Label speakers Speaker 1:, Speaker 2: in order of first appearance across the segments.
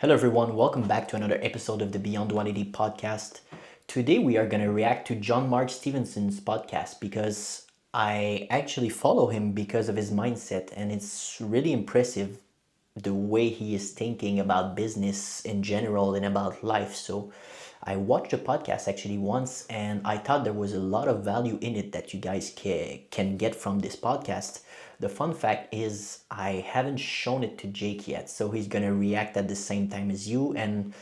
Speaker 1: Hello, everyone. Welcome back to another episode of the Beyond Duality podcast. Today, we are going to react to John Mark Stevenson's podcast because I actually follow him because of his mindset, and it's really impressive the way he is thinking about business in general and about life. So, I watched the podcast actually once, and I thought there was a lot of value in it that you guys can get from this podcast. The fun fact is, I haven't shown it to Jake yet, so he's gonna react at the same time as you, and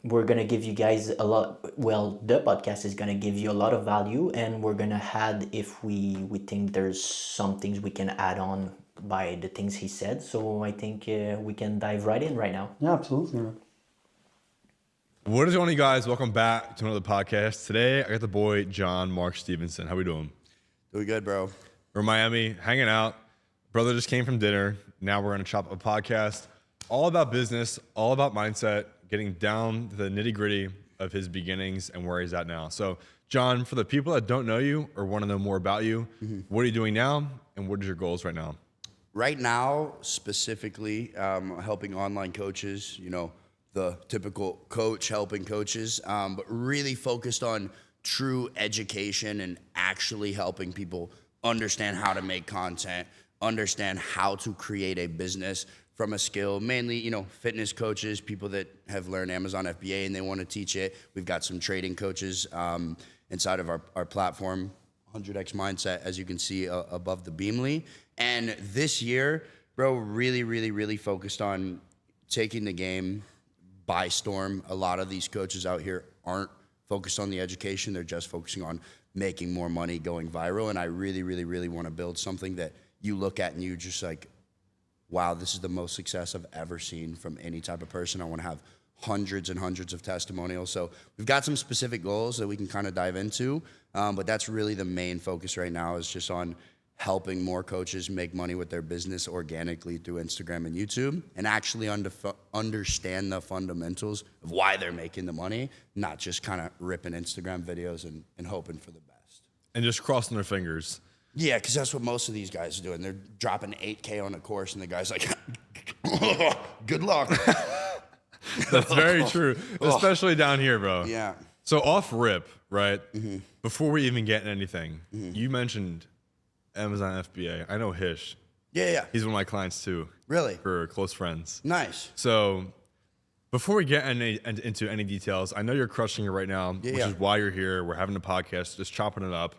Speaker 1: we're gonna give you guys a lot. Well, the podcast is gonna give you a lot of value, and we're gonna add if we think there's some things we can add on by the things he said. So I think we can dive right in right now.
Speaker 2: Yeah, absolutely.
Speaker 3: What is going on, you guys? Welcome back to another podcast. Today, I got the boy, John Mark Stevenson. How we doing?
Speaker 4: Doing good, bro.
Speaker 3: We're in Miami, hanging out. Brother just came from dinner. Now we're going to chop up a podcast all about business, all about mindset, getting down to the nitty gritty of his beginnings and where he's at now. So, John, for the people that don't know you or want to know more about you, what are you doing now and what are your goals right now?
Speaker 4: Right now, specifically, helping online coaches, the typical coach helping coaches, but really focused on true education and actually helping people understand how to make content, understand how to create a business from a skill, mainly, fitness coaches, people that have learned Amazon FBA and they want to teach it. We've got some trading coaches inside of our platform, 100X Mindset, as you can see above the Beamly. And this year, bro, really focused on taking the game by storm. A lot of these coaches out here aren't focused on the education. They're just focusing on making more money, going viral. And I really want to build something that you look at and you just like, wow, this is the most success I've ever seen from any type of person. I want to have hundreds and hundreds of testimonials. So we've got some specific goals that we can kind of dive into. But that's really the main focus right now, is just on helping more coaches make money with their business organically through Instagram and YouTube, and actually understand the fundamentals of why they're making the money, not just kind of ripping Instagram videos and hoping for the best.
Speaker 3: And just crossing their fingers.
Speaker 4: Yeah, because that's what most of these guys are doing. They're dropping 8K on a course, and the guy's like, good luck.
Speaker 3: That's very true, especially down here, bro.
Speaker 4: Yeah.
Speaker 3: So off rip, right? Before we even get in anything, you mentioned Amazon FBA. I know Hish.
Speaker 4: Yeah.
Speaker 3: He's one of my clients too.
Speaker 4: Really?
Speaker 3: We're close friends.
Speaker 4: Nice.
Speaker 3: So before we get into any details, I know you're crushing it right now, which is why you're here. We're having a podcast, just chopping it up.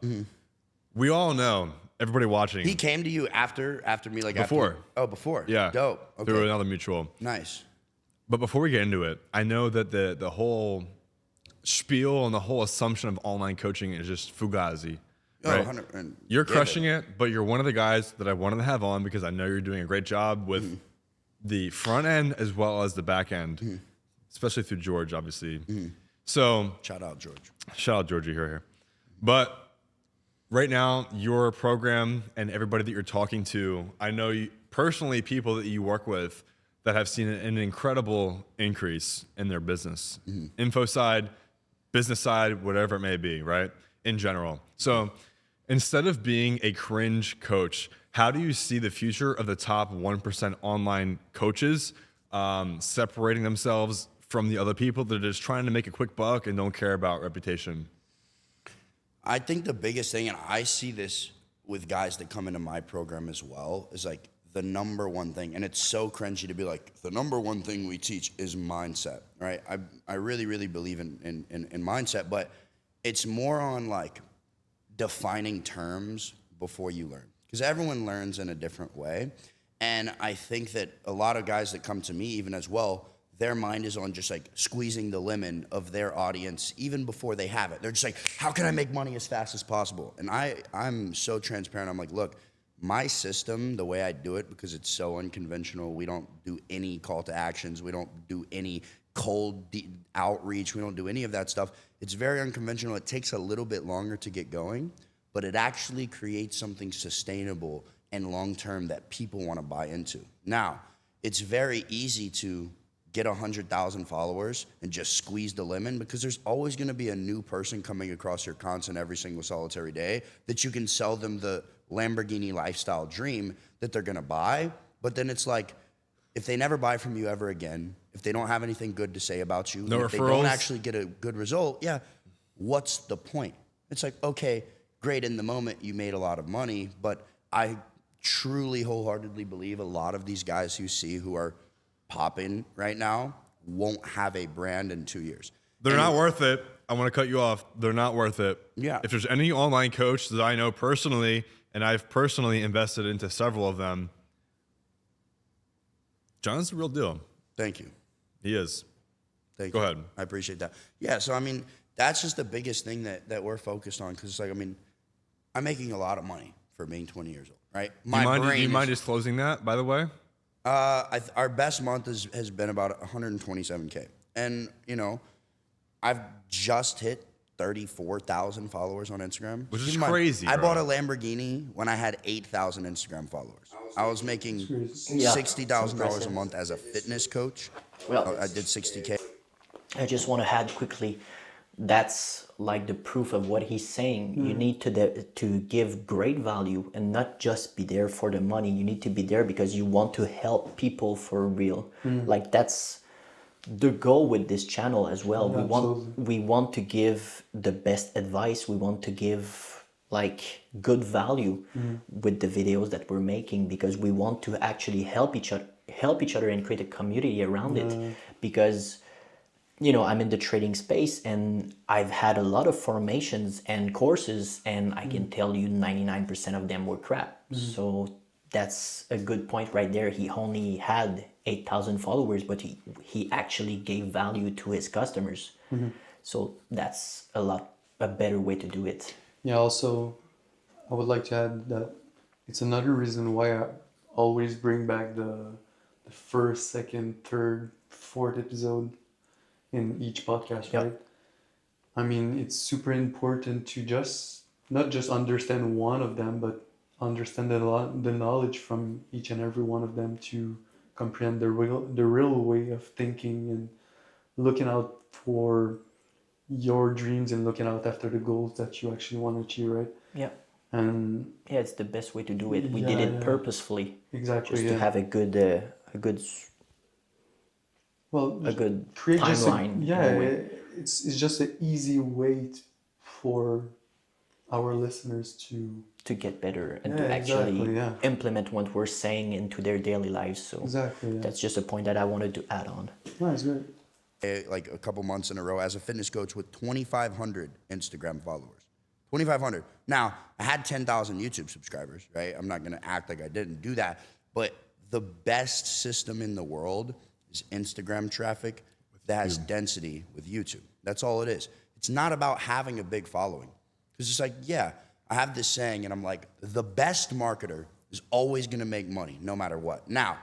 Speaker 3: We all know, everybody watching.
Speaker 4: He came to you after me, like
Speaker 3: before.
Speaker 4: Before.
Speaker 3: Yeah.
Speaker 4: Dope. Okay.
Speaker 3: Through another mutual.
Speaker 4: Nice.
Speaker 3: But before we get into it, I know that the whole spiel and the whole assumption of online coaching is just fugazi. Right?
Speaker 4: 100%.
Speaker 3: You're crushing it, but you're one of the guys that I wanted to have on because I know you're doing a great job with the front end as well as the back end, especially through George, obviously. So
Speaker 4: Shout out, George.
Speaker 3: shout out Georgie here. But right now, your program and everybody that you're talking to, I know you, personally people that you work with that have seen an incredible increase in their business. Info side, business side, whatever it may be, right? In general. So instead of being a cringe coach, how do you see the future of the top 1% online coaches separating themselves from the other people that are just trying to make a quick buck and don't care about reputation?
Speaker 4: I think the biggest thing, and I see this with guys that come into my program as well, is like the number one thing, and it's so cringy to be like, the number one thing we teach is mindset, right? I really believe in mindset, but it's more on like defining terms before you learn, because everyone learns in a different way. And I think that a lot of guys that come to me even as well, their mind is on just like squeezing the lemon of their audience even before they have it. They're just like, how can I make money as fast as possible? And I'm so transparent. I'm like, look, my system, the way I do it, because it's so unconventional, we don't do any call to actions. We don't do any cold outreach. We don't do any of that stuff. It's very unconventional. It takes a little bit longer to get going, but it actually creates something sustainable and long-term that people want to buy into. Now, it's very easy to get 100,000 followers and just squeeze the lemon, because there's always going to be a new person coming across your content every single solitary day that you can sell them the Lamborghini lifestyle dream that they're going to buy. But then it's like, if they never buy from you ever again, if they don't have anything good to say about you,
Speaker 3: No
Speaker 4: and if they don't
Speaker 3: referrals?
Speaker 4: actually get a good result, what's the point? It's like, okay, great, in the moment you made a lot of money, but I truly wholeheartedly believe a lot of these guys who are popping right now won't have a brand in 2 years.
Speaker 3: They're not worth it. I want to cut you off. They're not worth it.
Speaker 4: Yeah.
Speaker 3: If there's any online coach that I know personally, and I've personally invested into several of them, John's the real deal.
Speaker 4: Thank you.
Speaker 3: He is.
Speaker 4: Thank
Speaker 3: Go
Speaker 4: you.
Speaker 3: ahead.
Speaker 4: I appreciate that. Yeah, so I mean, that's just the biggest thing that we're focused on, because it's like, I mean, I'm making a lot of money for being 20 years old, right?
Speaker 3: Do you mind disclosing that, by the way?
Speaker 4: Our best month has been about 127K. And, you know, I've just hit 34,000 followers on Instagram.
Speaker 3: Which is crazy,
Speaker 4: I
Speaker 3: bro.
Speaker 4: bought a Lamborghini when I had 8,000 Instagram followers. I was making $60,000 a month as a fitness coach.
Speaker 1: Well,
Speaker 4: I did 60K.
Speaker 1: I just want to add quickly, that's like the proof of what he's saying. You need to give great value and not just be there for the money. You need to be there because you want to help people for real. Like that's the goal with this channel as well. We want to give the best advice. We want to give like good value with the videos that we're making, because we want to actually help each other and create a community around it. Because you know, I'm in the trading space and I've had a lot of formations and courses, and I can tell you 99% of them were crap. So that's a good point right there. He only had 8,000 followers, but he actually gave value to his customers. So that's a better way to do it.
Speaker 2: Yeah, also, I would like to add that it's another reason why I always bring back the first, second, third, fourth episode in each podcast, right? I mean, it's super important to not just understand one of them, but understand the knowledge from each and every one of them to comprehend the real way of thinking and looking out for your dreams and looking out after the goals that you actually want to achieve, right?
Speaker 1: Yeah.
Speaker 2: And
Speaker 1: yeah, it's the best way to do it. We did it purposefully,
Speaker 2: exactly,
Speaker 1: just to have a good
Speaker 2: create
Speaker 1: timeline.
Speaker 2: it's just an easy way for our listeners
Speaker 1: to get better and
Speaker 2: Yeah,
Speaker 1: to actually
Speaker 2: exactly, yeah.
Speaker 1: implement what we're saying into their daily lives. So
Speaker 2: exactly. Yeah.
Speaker 1: that's just a point that I wanted to add on.
Speaker 2: That's good.
Speaker 4: Like a couple months in a row as a fitness coach with 2,500 Instagram followers. 2,500. Now, I had 10,000 YouTube subscribers, right? I'm not going to act like I didn't do that. But the best system in the world is Instagram traffic that has density with YouTube. That's all it is. It's not about having a big following. Because it's like, yeah, I have this saying, and I'm like, the best marketer is always going to make money, no matter what. Now,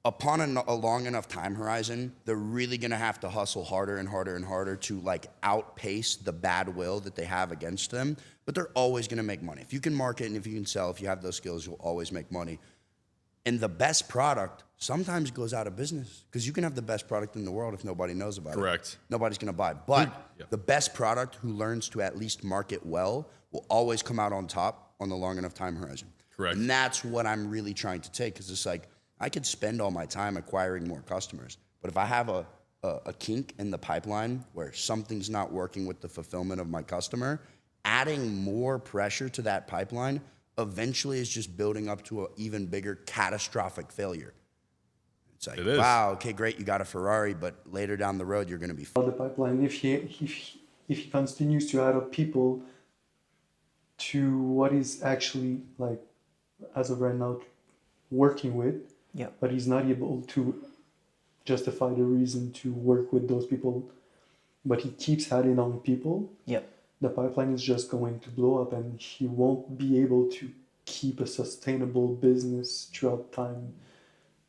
Speaker 4: upon a long enough time horizon, they're really going to have to hustle harder and harder and harder to like outpace the bad will that they have against them. But they're always going to make money. If you can market and if you can sell, if you have those skills, you'll always make money. And the best product sometimes goes out of business, because you can have the best product in the world if nobody knows about it.
Speaker 3: Correct.
Speaker 4: Nobody's going to buy. But the best product who learns to at least market well will always come out on top on the long enough time horizon.
Speaker 3: Correct.
Speaker 4: And that's what I'm really trying to take, because it's like, I could spend all my time acquiring more customers, but if I have a kink in the pipeline where something's not working with the fulfillment of my customer, adding more pressure to that pipeline eventually is just building up to an even bigger catastrophic failure. It's like,
Speaker 3: It is.
Speaker 4: wow, okay, great, you got a Ferrari, but later down the road, you're going to be
Speaker 2: The pipeline, if he continues to add up people to what he's actually like as of right now working with, but he's not able to justify the reason to work with those people, but he keeps adding on people, the pipeline is just going to blow up, and he won't be able to keep a sustainable business throughout time.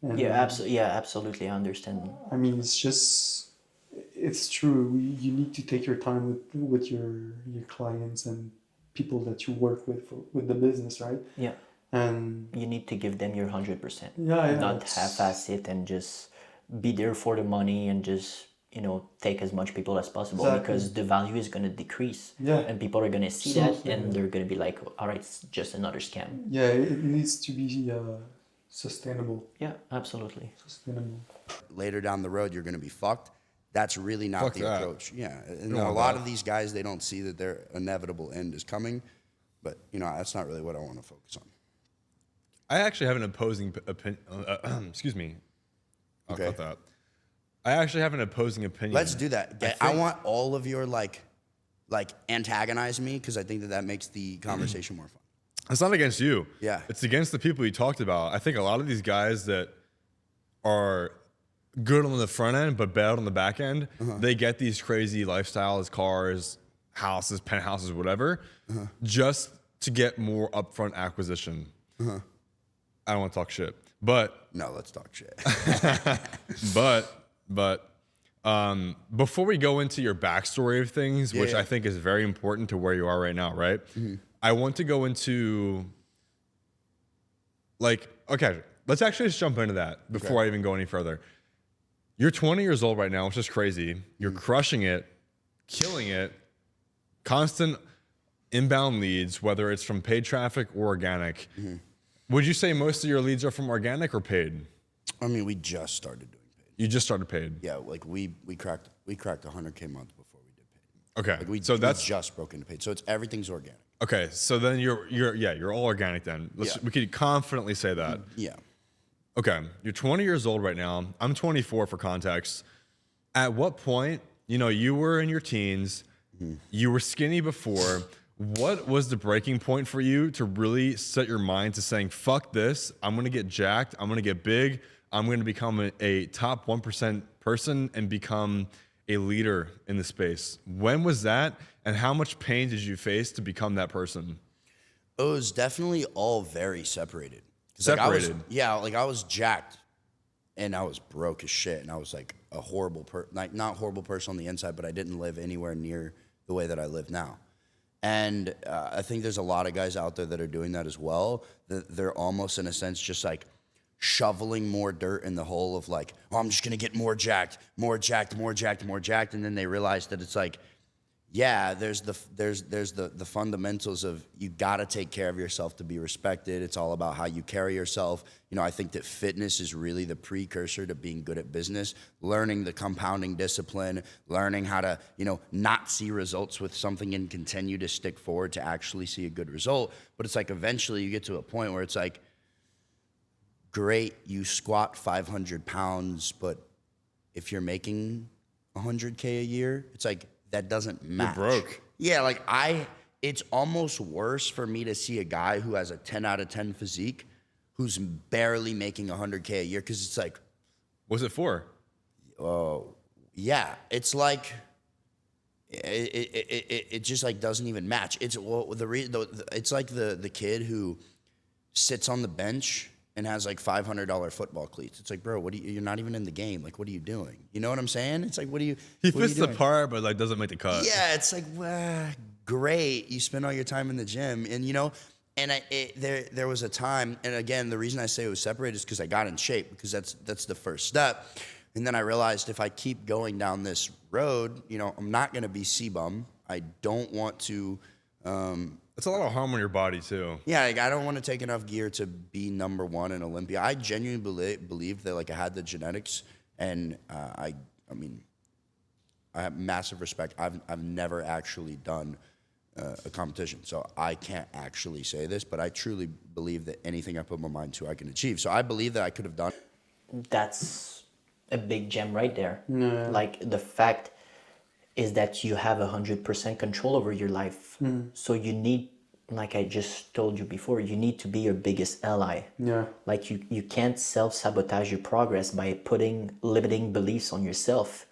Speaker 2: And
Speaker 1: Absolutely, I understand.
Speaker 2: I mean, it's true. You need to take your time with your clients and people that you work with the business, right?
Speaker 1: Yeah.
Speaker 2: And
Speaker 1: you need to give them your 100%.
Speaker 2: Yeah,
Speaker 1: not half-ass it and just be there for the money and just, take as much people as possible, because the value is going to decrease.
Speaker 2: Yeah.
Speaker 1: And people are going to see that, and they're going to be like, all right, it's just another scam.
Speaker 2: Yeah, it needs to be sustainable.
Speaker 1: Yeah, absolutely.
Speaker 2: Sustainable.
Speaker 4: Later down the road, you're going to be fucked. That's really not
Speaker 3: Fuck
Speaker 4: the
Speaker 3: that.
Speaker 4: approach. Yeah. And
Speaker 3: don't
Speaker 4: a
Speaker 3: want
Speaker 4: lot
Speaker 3: that.
Speaker 4: of these guys, they don't see that their inevitable end is coming. But, that's not really what I want to focus on.
Speaker 3: I actually have an opposing opinion. Excuse me. I'll
Speaker 4: Okay.
Speaker 3: cut that. I actually have an opposing opinion.
Speaker 4: Let's do that. I want all of your, like antagonize me, because I think that makes the conversation more fun.
Speaker 3: It's not against you.
Speaker 4: Yeah.
Speaker 3: It's against the people you talked about. I think a lot of these guys that are good on the front end but bad on the back end, they get these crazy lifestyles, cars, houses, penthouses, whatever, just to get more upfront acquisition. I don't want to talk shit, but
Speaker 4: No, let's talk shit.
Speaker 3: but before we go into your backstory of things, which
Speaker 4: yeah.
Speaker 3: I think is very important to where you are right now, right? I want to go into okay, let's actually just jump into that before I even go any further. You're 20 years old right now, which is crazy. You're crushing it, killing it, constant inbound leads, whether it's from paid traffic or organic. Would you say most of your leads are from organic or paid?
Speaker 4: I mean, we just started doing paid.
Speaker 3: You just started paid.
Speaker 4: Yeah, like we cracked 100K month before we did paid.
Speaker 3: Okay.
Speaker 4: Like we
Speaker 3: that's
Speaker 4: just broke into paid. So everything's organic.
Speaker 3: okay. So then you're all organic then.
Speaker 4: Yeah.
Speaker 3: We could confidently say that.
Speaker 4: Yeah.
Speaker 3: Okay. You're 20 years old right now. I'm 24 for context. At what point, you were in your teens, you were skinny before. What was the breaking point for you to really set your mind to saying, fuck this, I'm going to get jacked, I'm going to get big, I'm going to become a top 1% person and become a leader in the space? When was that, and how much pain did you face to become that person?
Speaker 4: It was definitely all very separated.
Speaker 3: Separated?
Speaker 4: I was jacked and I was broke as shit. And I was like a horrible not horrible person on the inside, but I didn't live anywhere near the way that I live now. And I think there's a lot of guys out there that are doing that as well. They're almost, in a sense, just like shoveling more dirt in the hole of like, oh, I'm just gonna get more jacked. And then they realize that it's like, yeah, there's the fundamentals of you gotta take care of yourself to be respected. It's all about how you carry yourself. I think that fitness is really the precursor to being good at business. Learning the compounding discipline, learning how to, not see results with something and continue to stick forward to actually see a good result. But it's like eventually you get to a point where it's like, great, you squat 500 pounds, but if you're making 100K a year, it's like, that doesn't match.
Speaker 3: You're broke.
Speaker 4: Yeah, it's almost worse for me to see a guy who has a 10 out of 10 physique who's barely making 100K a year, because it's like,
Speaker 3: What's it for?
Speaker 4: yeah, it's like, it just like doesn't even match. It's it's like the kid who sits on the bench and has like $500 football cleats. It's like, bro, you're not even in the game. Like, what are you doing? You know what I'm saying? It's like,
Speaker 3: He
Speaker 4: what are
Speaker 3: fits
Speaker 4: you
Speaker 3: the
Speaker 4: doing?
Speaker 3: part, but doesn't make the cut.
Speaker 4: Yeah, it's like, well, great. You spend all your time in the gym, and there was a time, and again, the reason I say it was separated is because I got in shape, because that's the first step. And then I realized if I keep going down this road, I'm not going to be C-bum. I don't want to.
Speaker 3: It's a lot of harm on your body too.
Speaker 4: Yeah, I don't want to take enough gear to be number one in Olympia. I genuinely believed that I had the genetics, and I have massive respect. I've never actually done a competition, so I can't actually say this, but I truly believe that anything I put my mind to, I can achieve. So I believe that I could have done.
Speaker 1: That's a big gem right there.
Speaker 2: Yeah.
Speaker 1: Like the fact is that you have 100% control over your life. So you need, like I just told you before, you need to be your biggest ally.
Speaker 2: Yeah.
Speaker 1: Like you can't self-sabotage your progress by putting limiting beliefs on yourself.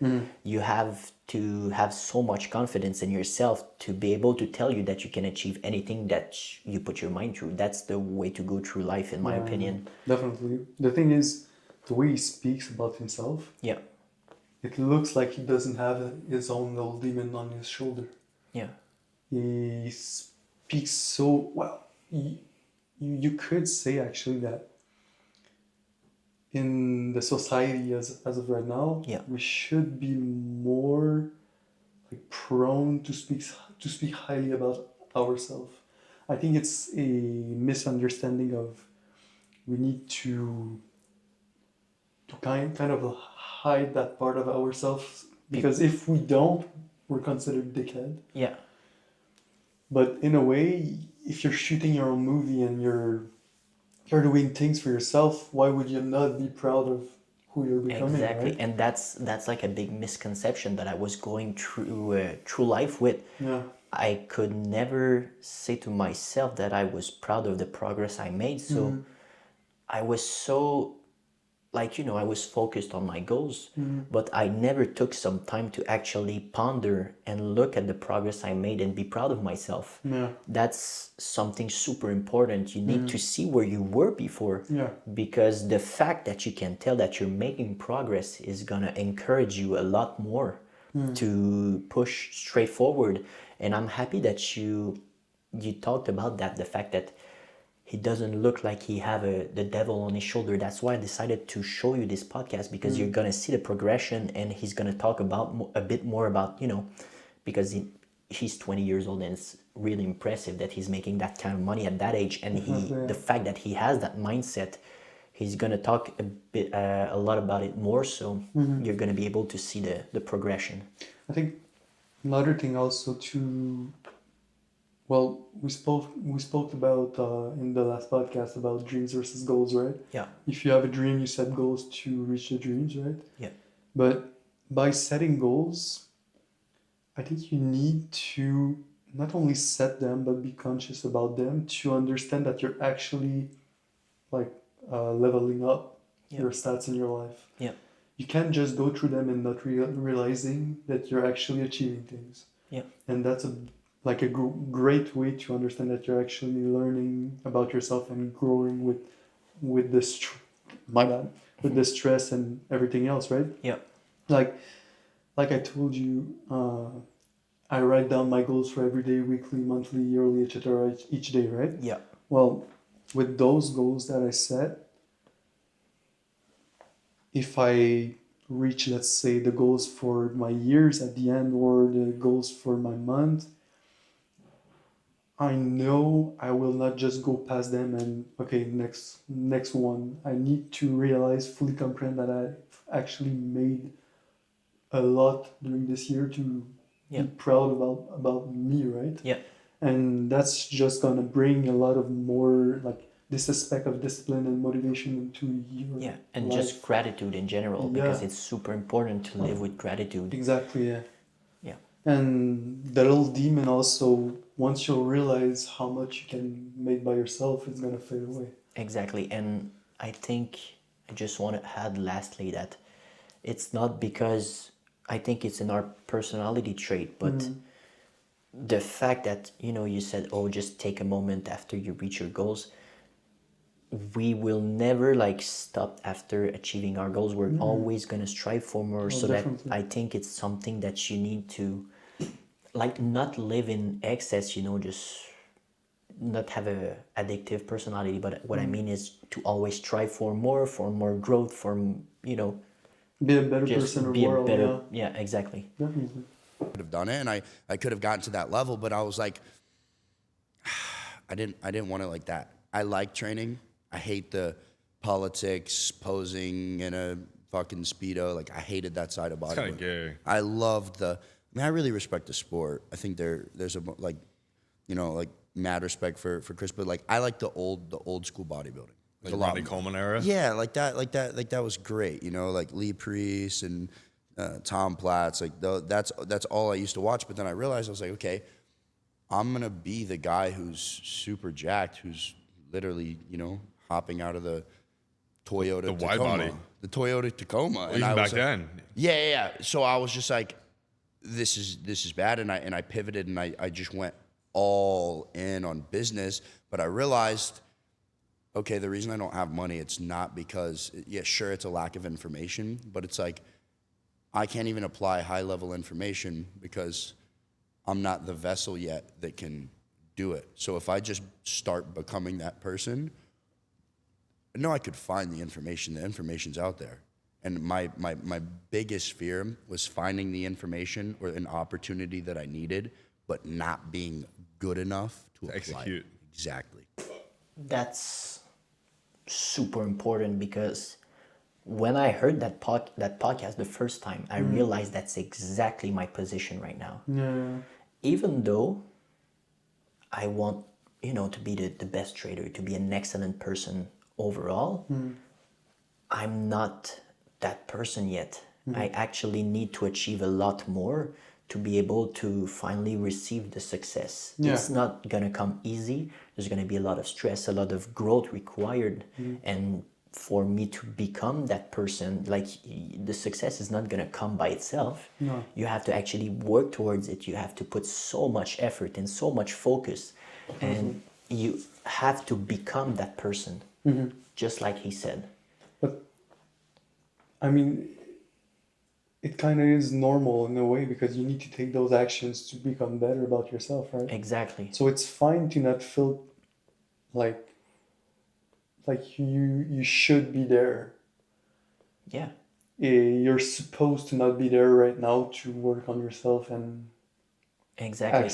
Speaker 1: You have to have so much confidence in yourself to be able to tell you that you can achieve anything that you put your mind through. That's the way to go through life, in my opinion.
Speaker 2: Definitely. The thing is, the way he speaks about himself,
Speaker 1: Yeah.
Speaker 2: it looks like he doesn't have his own little demon on his shoulder.
Speaker 1: Yeah.
Speaker 2: He speaks so well. You could say actually that in the society as of right now,
Speaker 1: Yeah.
Speaker 2: we should be more prone to speak highly about ourselves. I think it's a misunderstanding of we need to kind of hide that part of ourselves, because if we don't, we're considered dickhead.
Speaker 1: Yeah,
Speaker 2: But in a way, if you're shooting your own movie and you're doing things for yourself, why would you not be proud of who you're becoming,
Speaker 1: exactly.
Speaker 2: right?
Speaker 1: And that's like a big misconception that I was going through life with.
Speaker 2: Yeah.
Speaker 1: I could never say to myself that I was proud of the progress I made. So I was so, like, I was focused on my goals, but I never took some time to actually ponder and look at the progress I made and be proud of myself.
Speaker 2: Yeah.
Speaker 1: That's something super important. You need to see where you were before,
Speaker 2: Yeah.
Speaker 1: because the fact that you can tell that you're making progress is gonna encourage you a lot more to push straight forward. And I'm happy that you talked about that, the fact that he doesn't look like he have the devil on his shoulder. That's why I decided to show you this podcast, because you're gonna see the progression, and he's gonna talk about a bit more about, because he's 20 years old, and it's really impressive that he's making that kind of money at that age, and the fact that he has that mindset, he's gonna talk a lot about it more. So you're gonna be able to see the progression.
Speaker 2: I think another thing also to, well, we spoke about in the last podcast about dreams versus goals, right?
Speaker 1: Yeah,
Speaker 2: If you have a dream, you set goals to reach the dreams, right?
Speaker 1: yeah,
Speaker 2: But by setting goals, I think you need to not only set them but be conscious about them to understand that you're actually like leveling up
Speaker 1: Yeah.
Speaker 2: your stats in your life.
Speaker 1: yeah,
Speaker 2: You can't just go through them and not realizing that you're actually achieving things.
Speaker 1: yeah,
Speaker 2: And that's a great way to understand that you're actually learning about yourself and growing with the my bad, with the stress and everything else, right?
Speaker 1: yeah,
Speaker 2: Like I told you, I write down my goals for every day, weekly, monthly, yearly, etc. each day, right?
Speaker 1: yeah,
Speaker 2: Well, with those goals that I set, if I reach, let's say, the goals for my years at the end or the goals for my month, I know I will not just go past them and okay, next one. I need to realize, fully comprehend that I've actually made a lot during this year to
Speaker 1: Yeah.
Speaker 2: be proud about me, right?
Speaker 1: yeah,
Speaker 2: And that's just gonna bring a lot of more like this aspect of discipline and motivation into your
Speaker 1: yeah. And
Speaker 2: life.
Speaker 1: just gratitude in general, because
Speaker 2: Yeah.
Speaker 1: it's super important to live with gratitude.
Speaker 2: Exactly, yeah.
Speaker 1: Yeah,
Speaker 2: And the little demon also, once you'll realize how much you can make by yourself, it's gonna fade away.
Speaker 1: exactly. And I think I just want to add lastly that it's not because I think it's in our personality trait, but the fact that, you said, oh, just take a moment after you reach your goals. We will never like stop after achieving our goals. We're always going to strive for more. So
Speaker 2: definitely.
Speaker 1: that I think it's something that you need to like not live in excess, just not have a addictive personality. But what I mean is to always strive for more growth,
Speaker 2: Be a better
Speaker 1: just
Speaker 2: person
Speaker 1: be a
Speaker 2: overall,
Speaker 1: better, yeah, exactly.
Speaker 2: yeah. Definitely.
Speaker 4: Could have done it, and I could have gotten to that level, but I was like, I didn't want it like that. I like training. I hate the politics, posing in a fucking Speedo. Like, I hated that side of
Speaker 3: It's kind
Speaker 4: bodybuilding.
Speaker 3: of gay.
Speaker 4: I loved I really respect the sport. I think there's a like, like mad respect for Chris, but like I like the old school bodybuilding.
Speaker 3: Like
Speaker 4: a lot
Speaker 3: Ronnie Coleman era.
Speaker 4: Yeah, like that was great. Like Lee Priest and Tom Platz. Like that's all I used to watch. But then I realized I was like, okay, I'm gonna be the guy who's super jacked, who's literally hopping out of the Toyota
Speaker 3: The
Speaker 4: Tacoma,
Speaker 3: wide body.
Speaker 4: the Toyota Tacoma,
Speaker 3: Even
Speaker 4: I
Speaker 3: back
Speaker 4: was like,
Speaker 3: then.
Speaker 4: yeah. So I was just like, this is bad, and I pivoted and I just went all in on business. But I realized, okay, the reason I don't have money, it's not because, yeah, sure, it's a lack of information, but it's like I can't even apply high level information because I'm not the vessel yet that can do it. So if I just start becoming that person, I could find the information. The information's out there. And my biggest fear was finding the information or an opportunity that I needed, but not being good enough to apply
Speaker 3: execute.
Speaker 4: it. Exactly.
Speaker 1: That's super important, because when I heard that podcast the first time, I realized that's exactly my position right now.
Speaker 2: Yeah.
Speaker 1: Even though I want, to be the best trader, to be an excellent person overall, I'm not that person yet. I actually need to achieve a lot more to be able to finally receive the success.
Speaker 2: Yeah.
Speaker 1: It's not gonna come easy. There's gonna be a lot of stress, a lot of growth required. And for me to become that person, like the success is not gonna come by itself.
Speaker 2: No.
Speaker 1: You have to actually work towards it. You have to put so much effort and so much focus. And you have to become that person, just like he said.
Speaker 2: But I mean, it kind of is normal in a way because you need to take those actions to become better about yourself, right?
Speaker 1: Exactly.
Speaker 2: So it's fine to not feel like you should be there.
Speaker 1: Yeah.
Speaker 2: You're supposed to not be there right now to work on yourself and
Speaker 1: Exactly.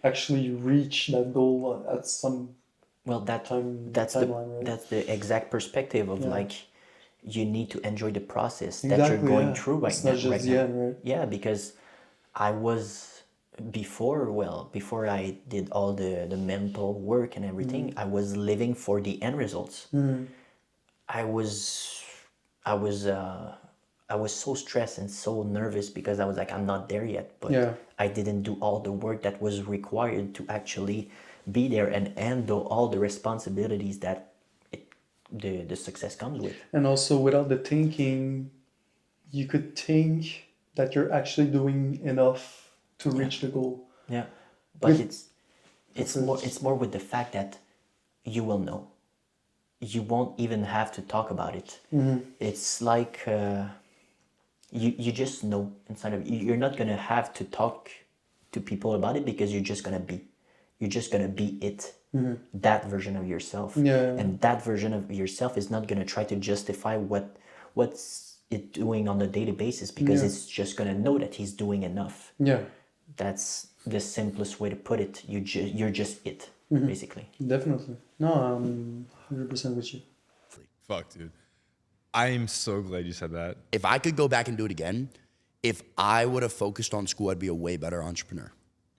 Speaker 2: actually reach that goal at some
Speaker 1: Well,
Speaker 2: timeline, right?
Speaker 1: that's the exact perspective of
Speaker 2: Yeah.
Speaker 1: like you need to enjoy the process that
Speaker 2: Exactly,
Speaker 1: you're going
Speaker 2: yeah.
Speaker 1: through
Speaker 2: It's not just the end, right?
Speaker 1: Yeah, because I was before I did all the mental work and everything, I was living for the end results. I was I was uh I was so stressed and so nervous because I was like, I'm not there yet, but
Speaker 2: Yeah.
Speaker 1: I didn't do all the work that was required to actually be there and handle all the responsibilities that the success comes with.
Speaker 2: And also, without the thinking, you could think that you're actually doing enough to reach the goal.
Speaker 1: Yeah, but
Speaker 2: With-
Speaker 1: it's more with the fact that you will know. You won't even have to talk about it. It's like you just know inside of you. You're not gonna have to talk to people about it because you're just gonna be it. That version of yourself.
Speaker 2: Yeah.
Speaker 1: And that version of yourself is not gonna try to justify what's it doing on a daily basis because
Speaker 2: Yeah.
Speaker 1: it's just gonna know that he's doing enough.
Speaker 2: Yeah,
Speaker 1: That's the simplest way to put it. You're just it, basically.
Speaker 2: definitely. No, I'm 100% with you.
Speaker 3: Fuck, dude. I am so glad you said that.
Speaker 4: If I could go back and do it again, if I would have focused on school, I'd be a way better entrepreneur.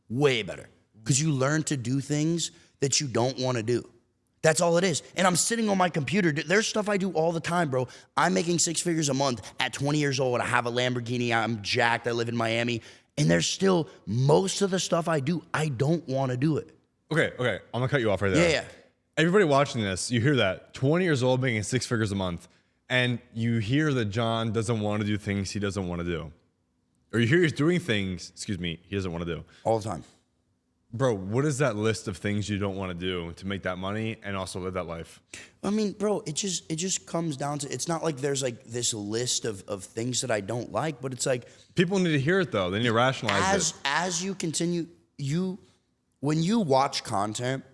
Speaker 4: Way better. Because you learn to do things that you don't want to do. That's all it is. And I'm sitting on my computer. There's stuff I do all the time, bro. I'm making 6 figures a month at 20 years old. I have a Lamborghini. I'm jacked. I live in Miami. And there's still most of the stuff I do, I don't want to do it.
Speaker 3: Okay. I'm gonna cut you off right there.
Speaker 4: Yeah.
Speaker 3: Everybody watching this, you hear that 20 years old making 6 figures a month, and you hear that John doesn't want to do things he doesn't want to do, or you hear he's doing things, he doesn't want to do.
Speaker 4: All the time.
Speaker 3: Bro, what is that list of things you don't want to do to make that money and also live that life?
Speaker 4: I mean, bro, it just comes down to, it's not like there's like this list of things that I don't like, but it's like,
Speaker 3: People need to hear it though. They need to rationalize it.
Speaker 4: as you continue, when you watch content,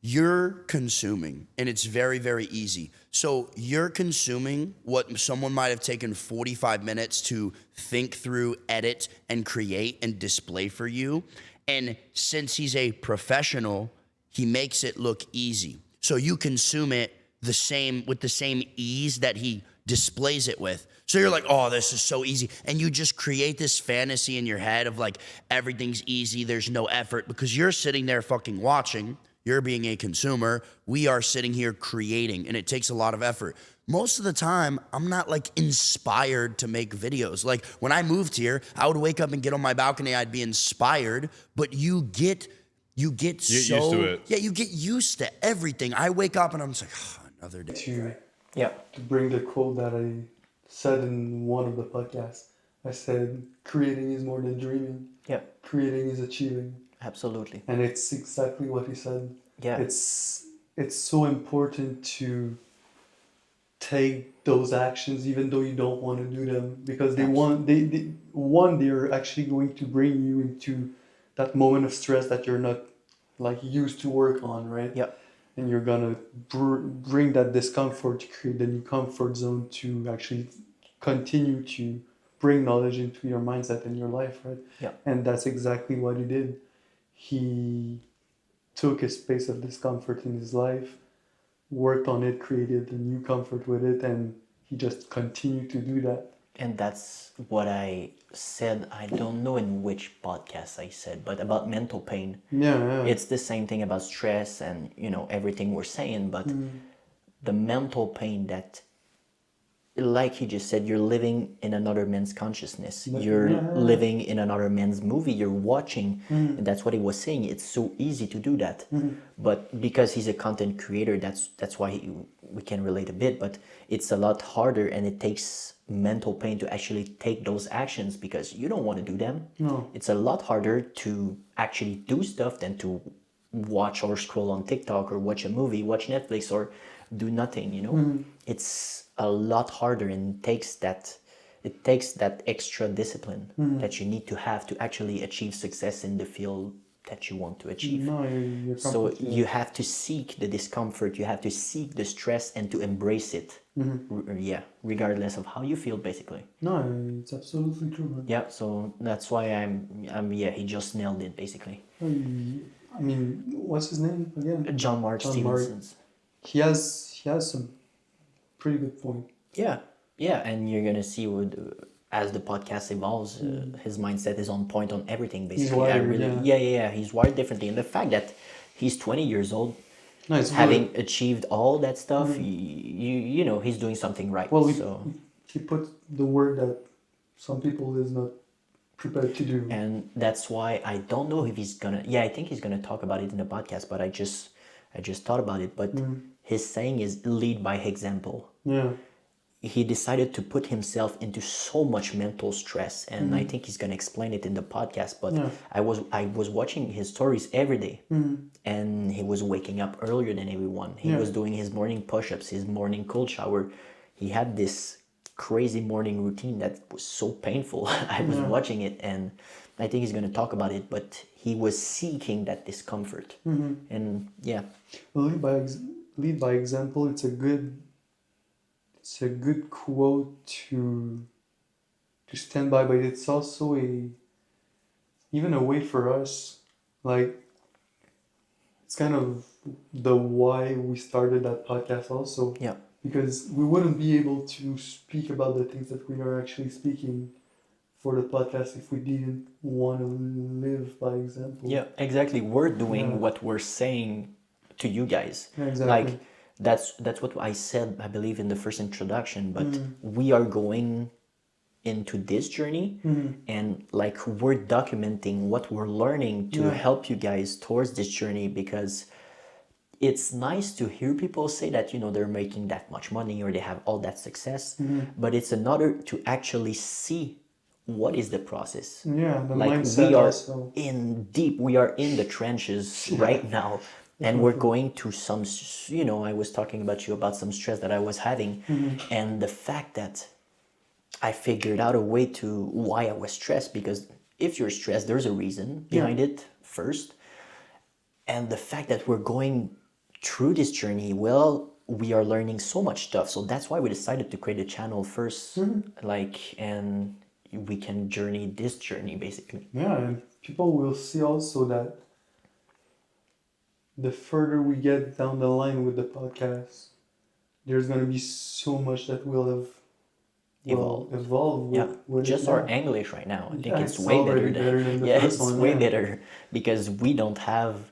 Speaker 4: you're consuming, and it's very, very easy. So you're consuming what someone might have taken 45 minutes to think through, edit, and create and display for you. And since he's a professional, he makes it look easy. So you consume it with the same ease that he displays it with. So you're like, oh, this is so easy. And you just create this fantasy in your head of like, everything's easy, there's no effort, because you're sitting there fucking watching. You're being a consumer. We are sitting here creating, and it takes a lot of effort. Most of the time, I'm not like inspired to make videos. Like when I moved here, I would wake up and get on my balcony. I'd be inspired, but you get
Speaker 3: used to it.
Speaker 4: Yeah, you get used to everything. I wake up and I'm just like, oh, another day.
Speaker 2: To bring the quote that I said in one of the podcasts, I said, creating is more than dreaming.
Speaker 1: Yeah,
Speaker 2: Creating is achieving.
Speaker 1: absolutely.
Speaker 2: And it's exactly what he said.
Speaker 1: Yeah.
Speaker 2: It's so important to take those actions even though you don't want to do them, because they're actually going to bring you into that moment of stress that you're not like used to work on, right?
Speaker 1: Yeah.
Speaker 2: And you're gonna bring that discomfort to create the new comfort zone to actually continue to bring knowledge into your mindset and your life, right?
Speaker 1: Yeah.
Speaker 2: And that's exactly what he did. He took a space of discomfort in his life, worked on it, created a new comfort with it, and he just continued to do that.
Speaker 1: And that's what I said. I don't know in which podcast I said, but about mental pain.
Speaker 2: Yeah.
Speaker 1: It's the same thing about stress and, everything we're saying, but the mental pain that, like he just said, you're living in another man's consciousness. You're living in another man's movie. You're watching, and that's what he was saying. It's so easy to do that, but because he's a content creator, that's why we can relate a bit. But it's a lot harder, and it takes mental pain to actually take those actions because you don't want to do them.
Speaker 2: No.
Speaker 1: It's a lot harder to actually do stuff than to watch or scroll on TikTok or watch a movie, watch Netflix, or do nothing. It's a lot harder, and it takes that extra discipline that you need to have to actually achieve success in the field that you want to achieve.
Speaker 2: No, you're
Speaker 1: So
Speaker 2: completely
Speaker 1: you have to seek the discomfort, you have to seek the stress, and to embrace it. Regardless of how you feel, basically.
Speaker 2: No, it's absolutely true, man.
Speaker 1: Yeah, so that's why he just nailed it, basically.
Speaker 2: I mean, what's his name again?
Speaker 1: John Mark Stevenson.
Speaker 2: He has some pretty good point.
Speaker 1: Yeah, and you're gonna see as the podcast evolves, his mindset is on point on everything. Basically,
Speaker 2: wired,
Speaker 1: he's wired differently, and the fact that he's 20 years old,
Speaker 2: Nice,
Speaker 1: having achieved all that stuff, he's doing something right.
Speaker 2: Well,
Speaker 1: so
Speaker 2: he put the word that some people is not prepared to do.
Speaker 1: and that's why I don't know if he's gonna. Yeah, I think he's gonna talk about it in the podcast, but I just thought about it. But his saying is lead by example.
Speaker 2: Yeah.
Speaker 1: He decided to put himself into so much mental stress, and I think he's gonna explain it in the podcast. But I was watching his stories every day, and he was waking up earlier than everyone. He was doing his morning push-ups, his morning cold shower. He had this crazy morning routine that was so painful. I was watching it, and I think he's gonna talk about it. But he was seeking that discomfort, and
Speaker 2: Well, lead by example. It's a good quote to stand by, but it's also even a way for us, like, it's kind of the why we started that podcast also.
Speaker 1: Yeah.
Speaker 2: Because we wouldn't be able to speak about the things that we are actually speaking for the podcast if we didn't want to live by example.
Speaker 1: Yeah, exactly. We're doing what we're saying to you guys.
Speaker 2: Yeah, exactly.
Speaker 1: Like that's what I said, I believe, in the first introduction. But we are going into this journey, and like we're documenting what we're learning to help you guys towards this journey, because it's nice to hear people say that they're making that much money or they have all that success, but it's another to actually see what is the process.
Speaker 2: Yeah, the
Speaker 1: Like
Speaker 2: mindset
Speaker 1: we are
Speaker 2: also.
Speaker 1: we are in the trenches right now, and we're going through some, I was talking about some stress that I was having, and the fact that I figured out a way to why I was stressed, because if you're stressed, there's a reason behind it first. And the fact that we're going through this journey, well, we are learning so much stuff. So that's why we decided to create a channel first, and we can journey this journey, basically.
Speaker 2: Yeah, and people will see also that the further we get down the line with the podcast, there's going to be so much that will have evolved with
Speaker 1: Just
Speaker 2: it.
Speaker 1: our English right now, I think
Speaker 2: Yeah,
Speaker 1: it's
Speaker 2: it's
Speaker 1: way
Speaker 2: already
Speaker 1: better
Speaker 2: better than the
Speaker 1: yeah,
Speaker 2: first
Speaker 1: it's
Speaker 2: one,
Speaker 1: way
Speaker 2: yeah.
Speaker 1: better, because we don't have.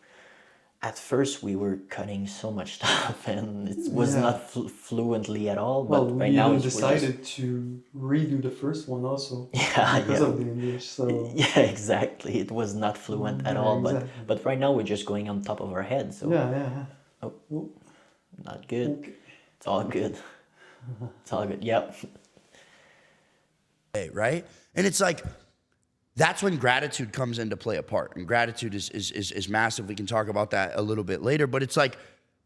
Speaker 1: At first, we were cutting so much stuff, and it was not fluently at all. But
Speaker 2: Well, we
Speaker 1: right now,
Speaker 2: even
Speaker 1: we're just,
Speaker 2: decided to redo the first one also because of the English. So
Speaker 1: yeah, exactly. It was not fluent at all.
Speaker 2: exactly.
Speaker 1: But right now, we're just going on top of our head. So
Speaker 2: yeah.
Speaker 1: Oh, not good.
Speaker 2: Okay.
Speaker 1: It's all good. It's all good. Yep.
Speaker 4: Right? And it's like, that's when gratitude comes into play a part. And gratitude is massive. We can talk about that a little bit later. But it's like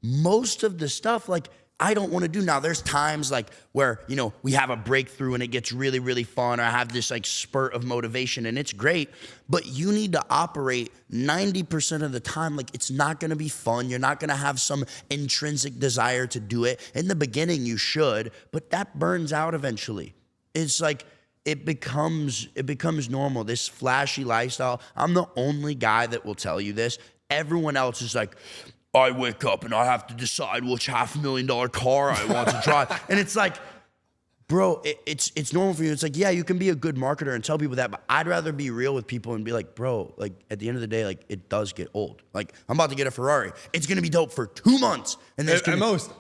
Speaker 4: most of the stuff, like, I don't want to do. Now, there's times like where, we have a breakthrough and it gets really, really fun, or I have this like spurt of motivation and it's great. But you need to operate 90% of the time like it's not going to be fun. You're not going to have some intrinsic desire to do it. In the beginning, you should, but that burns out eventually. It's like, it becomes normal, this flashy lifestyle. I'm the only guy that will tell you this. Everyone else is like, I wake up and I have to decide which $500,000 car I want to drive. And it's like, bro, it's normal for you. It's like, yeah, you can be a good marketer and tell people that, but I'd rather be real with people and be like, bro, like at the end of the day, like it does get old. Like I'm about to get a Ferrari. It's gonna be dope for 2 months, and then
Speaker 3: At most.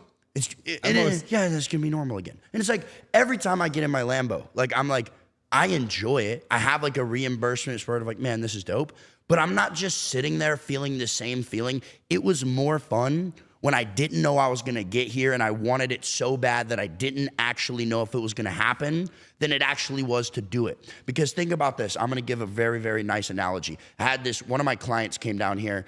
Speaker 4: yeah, and it's gonna be normal again. And it's like every time I get in my Lambo, like I'm like, I enjoy it. I have like a reimbursement spirit of like, man, this is dope. But I'm not just sitting there feeling the same feeling. It was more fun when I didn't know I was gonna get here and I wanted it so bad that I didn't actually know if it was gonna happen than it actually was to do it. Because think about this, I'm gonna give a very, very nice analogy. I had one of my clients came down here,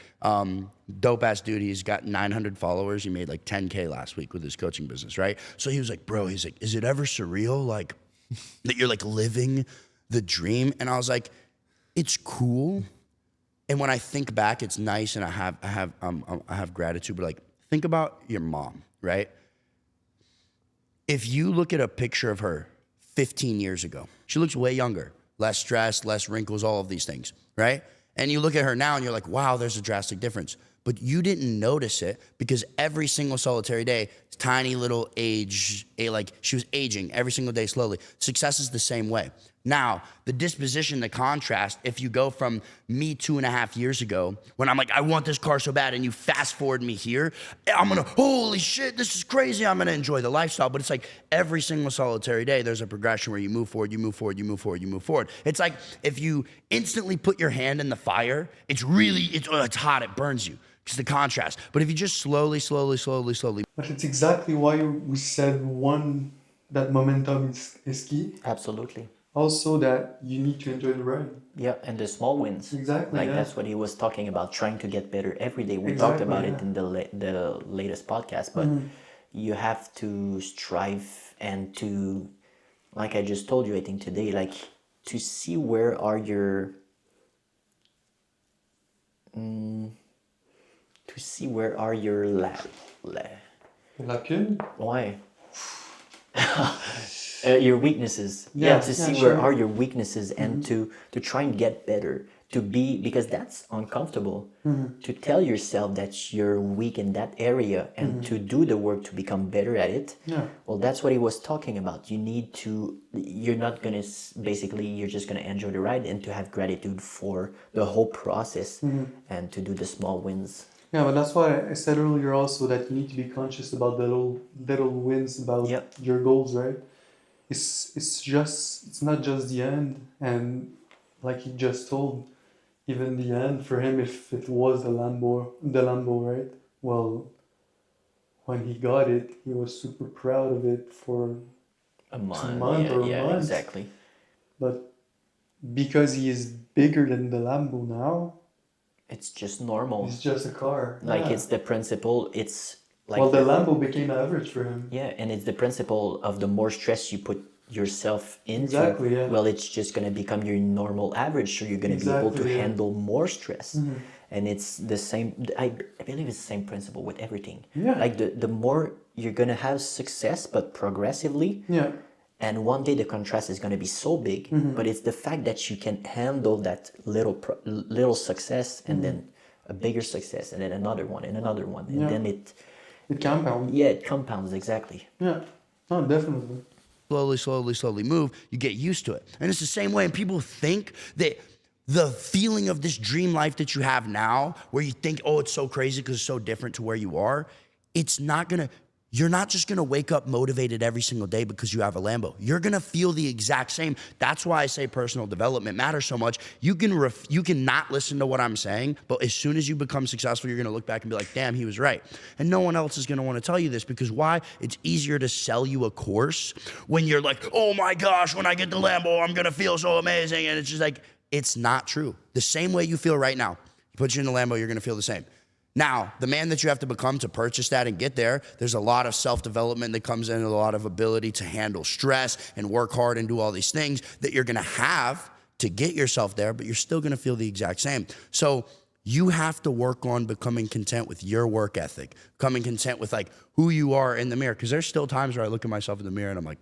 Speaker 4: dope ass dude, he's got 900 followers. He made like 10K last week with his coaching business, right? So he was like, bro, he's like, is it ever surreal like that you're like living the dream? And I was like, it's cool. And when I think back, it's nice and I have gratitude, but like, think about your mom, right? If you look at a picture of her 15 years ago, she looks way younger, less stress, less wrinkles, all of these things, right? And you look at her now and you're like, wow, there's a drastic difference. But you didn't notice it because every single solitary day, tiny little age, like she was aging every single day slowly. Success is the same way. Now, the disposition, the contrast, if you go from me 2.5 years ago, when I'm like, I want this car so bad, and you fast forward me here, I'm gonna, holy shit, this is crazy, I'm gonna enjoy the lifestyle. But it's like every single solitary day, there's a progression where you move forward, you move forward, you move forward, you move forward. It's like if you instantly put your hand in the fire, it's hot, it burns you. It's the contrast. But if you just slowly.
Speaker 2: But it's exactly why we said that momentum is key.
Speaker 1: Absolutely.
Speaker 2: Also that you need to enjoy the ride.
Speaker 1: Yeah, and the small wins.
Speaker 2: Exactly,
Speaker 1: Like
Speaker 2: yeah.
Speaker 1: that's what he was talking about, trying to get better every day. We talked
Speaker 2: Exactly,
Speaker 1: about
Speaker 2: yeah.
Speaker 1: it in the latest podcast, but you have to strive and to, like I just told you, I think today, like to see where are your
Speaker 2: Lacune?
Speaker 1: why your weaknesses.
Speaker 2: Yeah,
Speaker 1: To
Speaker 2: yeah,
Speaker 1: see
Speaker 2: sure.
Speaker 1: where are your weaknesses and to try and get better, to be, because that's uncomfortable to tell yourself that you're weak in that area and to do the work to become better at it.
Speaker 2: Yeah.
Speaker 1: Well, that's what he was talking about. You're not gonna basically, you're just gonna enjoy the ride and to have gratitude for the whole process and to do the small wins.
Speaker 2: Yeah, but that's why I said earlier also that you need to be conscious about the little wins about
Speaker 1: Yep.
Speaker 2: your goals, right? It's not just the end, and like he just told, even the end for him, if it was the Lambo, right? Well, when he got it, he was super proud of it for
Speaker 1: A month,
Speaker 2: month or a
Speaker 1: yeah,
Speaker 2: month.
Speaker 1: exactly.
Speaker 2: but because he is bigger than the Lambo now,
Speaker 1: It's just normal.
Speaker 2: it's just a car.
Speaker 1: Like
Speaker 2: Yeah.
Speaker 1: it's the principle. It's like
Speaker 2: Well, the Lambo became average for him.
Speaker 1: yeah, and it's the principle of the more stress you put yourself into,
Speaker 2: Exactly, yeah.
Speaker 1: well, it's just gonna become your normal average. So you're gonna be able to
Speaker 2: Exactly, yeah.
Speaker 1: handle more stress. And it's the same. I believe it's the same principle with everything.
Speaker 2: Yeah.
Speaker 1: Like the more you're gonna have success, but progressively.
Speaker 2: Yeah.
Speaker 1: And one day the contrast is going to be so big, but it's the fact that you can handle that little success and then a bigger success and then another one and another one. And
Speaker 2: Yeah.
Speaker 1: then it compounds exactly.
Speaker 2: Yeah. No, definitely.
Speaker 4: Slowly move, you get used to it. And it's the same way, and people think that the feeling of this dream life that you have now, where you think, oh, it's so crazy because it's so different to where you are, you're not just gonna wake up motivated every single day because you have a Lambo. You're gonna feel the exact same. That's why I say personal development matters so much. You can not listen to what I'm saying, but as soon as you become successful, you're gonna look back and be like, damn, he was right. And no one else is gonna wanna tell you this, because why? It's easier to sell you a course when you're like, oh my gosh, when I get the Lambo, I'm gonna feel so amazing. And it's just like, it's not true. The same way you feel right now, you put you in the Lambo, you're gonna feel the same. Now, the man that you have to become to purchase that and get there, there's a lot of self-development that comes in, a lot of ability to handle stress and work hard and do all these things that you're gonna have to get yourself there, but you're still gonna feel the exact same. So you have to work on becoming content with your work ethic, becoming content with like who you are in the mirror. Because there's still times where I look at myself in the mirror and I'm like,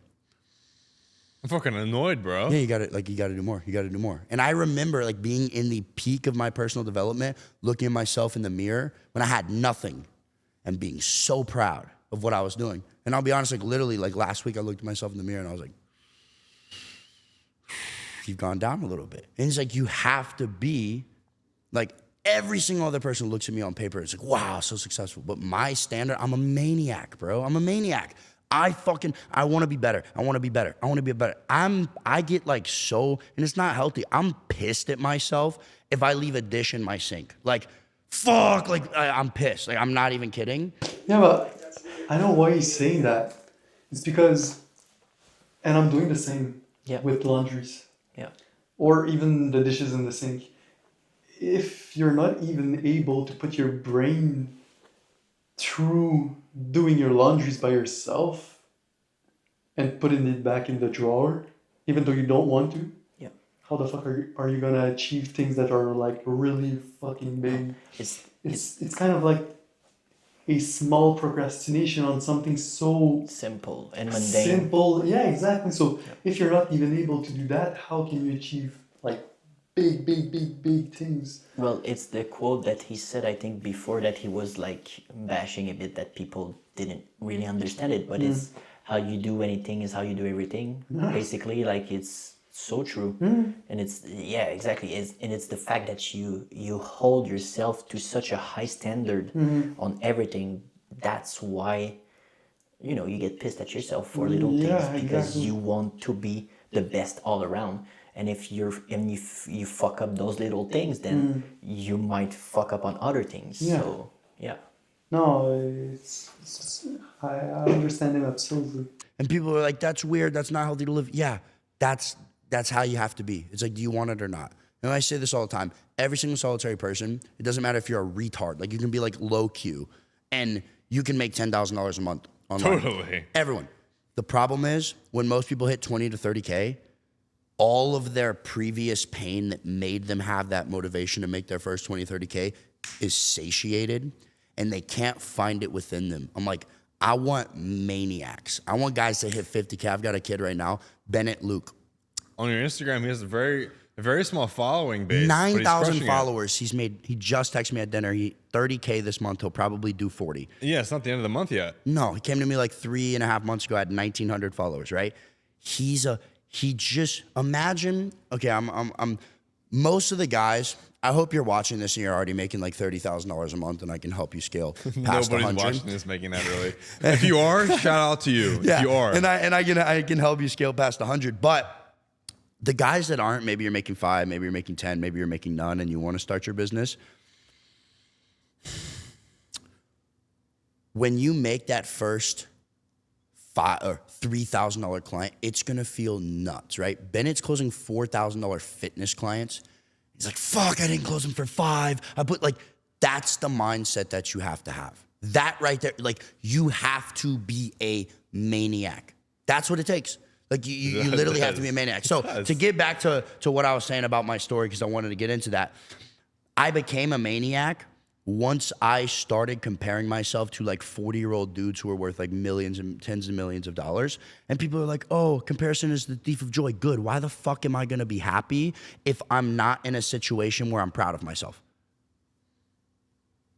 Speaker 3: I'm fucking annoyed, bro.
Speaker 4: yeah, you gotta do more. You gotta do more. And I remember like being in the peak of my personal development, looking at myself in the mirror when I had nothing and being so proud of what I was doing. And I'll be honest, like literally, like last week I looked at myself in the mirror and I was like, you've gone down a little bit. And it's like, you have to be like, every single other person who looks at me on paper, it's like, wow, so successful. But my standard, I'm a maniac, bro. I'm a maniac. I want to be better. I want to be better. I want to be better. I get like so, and it's not healthy. I'm pissed at myself if I leave a dish in my sink. Like, fuck, like I'm pissed. Like, I'm not even kidding.
Speaker 2: Yeah, but I know why he's saying that. It's because, and I'm doing the same with laundries.
Speaker 1: Yeah.
Speaker 2: Or even the dishes in the sink. If you're not even able to put your brain through doing your laundries by yourself and putting it back in the drawer, even though you don't want to, how the fuck are you gonna achieve things that are like really fucking big? It's kind of like a small procrastination on something so
Speaker 1: simple and mundane.
Speaker 2: Simple, yeah, exactly. So if you're not even able to do that, how can you achieve like big things?
Speaker 1: Well, it's the quote that he said, I think, before that he was like bashing a bit that people didn't really understand it, but it's how you do anything is how you do everything. Basically, like it's so true. And it's, yeah, exactly. And it's the fact that you hold yourself to such a high standard on everything. That's why, you know, you get pissed at yourself for little things because you want to be the best all around. And if you fuck up those little things, then you might fuck up on other things.
Speaker 2: Yeah.
Speaker 1: So yeah.
Speaker 2: No, I understand him absolutely.
Speaker 4: And people are like, that's weird. That's not healthy to live. Yeah, that's how you have to be. It's like, do you want it or not? And I say this all the time. Every single solitary person, it doesn't matter if you're a retard. Like, you can be like low Q and you can make $10,000 a month online.
Speaker 3: Totally.
Speaker 4: Everyone. The problem is when most people hit 20 to 30K, all of their previous pain that made them have that motivation to make their first 20, 30K is satiated and they can't find it within them. I'm like, I want maniacs. I want guys to hit 50K. I've got a kid right now, Bennett Luke.
Speaker 3: On your Instagram, he has a very small following base.
Speaker 4: 9,000 followers. He just texted me at dinner. 30K this month. He'll probably do 40.
Speaker 3: Yeah, it's not the end of the month yet.
Speaker 4: No, he came to me like 3.5 months ago. I had 1,900 followers, right? He just, imagine, okay, I'm most of the guys, I hope you're watching this and you're already making like $30,000 a month and I can help you scale past 100.
Speaker 3: Nobody's watching this making that really. If you are, shout out to you.
Speaker 4: Yeah,
Speaker 3: if you are.
Speaker 4: And I can help you scale past 100. But the guys that aren't, maybe you're making 5, maybe you're making 10, maybe you're making none and you want to start your business. When you make that first $5,000 or $3,000 client, it's gonna feel nuts, right? Bennett's closing $4,000 fitness clients. He's like, fuck, I didn't close them for 5. That's the mindset that you have to have. That right there, like, you have to be a maniac. That's what it takes. Like, you literally have to be a maniac. So to get back to what I was saying about my story, because I wanted to get into that, I became a maniac once I started comparing myself to like 40-year-old dudes who are worth like millions and tens of millions of dollars. And people are like, oh, comparison is the thief of joy. Good. Why the fuck am I going to be happy if I'm not in a situation where I'm proud of myself?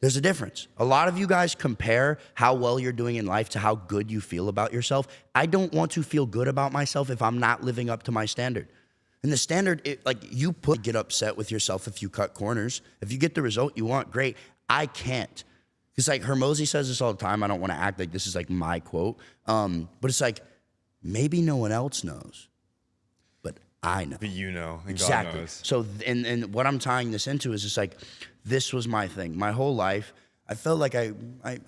Speaker 4: There's a difference. A lot of you guys compare how well you're doing in life to how good you feel about yourself. I don't want to feel good about myself if I'm not living up to my standard. And the standard, get upset with yourself if you cut corners. If you get the result you want, great. I can't. Because like Hermosi says this all the time. I don't want to act like this is like my quote. But it's like, maybe no one else knows, but I know.
Speaker 3: But you know, and
Speaker 4: exactly.
Speaker 3: God knows.
Speaker 4: So, and what I'm tying this into is just like, this was my thing. My whole life, I felt like I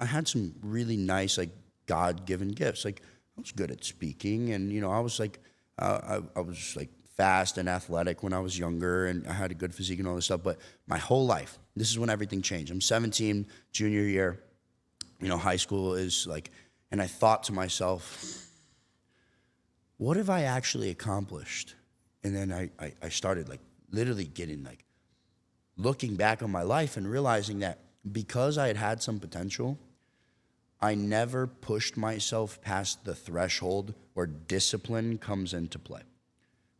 Speaker 4: had some really nice, like, God-given gifts. Like, I was good at speaking, and, you know, I was like, I was like fast and athletic when I was younger, and I had a good physique and all this stuff. But my whole life, this is when everything changed. I'm 17, junior year, you know, high school is like, and I thought to myself, what have I actually accomplished? And then I started like literally getting like, looking back on my life and realizing that because I had some potential, I never pushed myself past the threshold where discipline comes into play.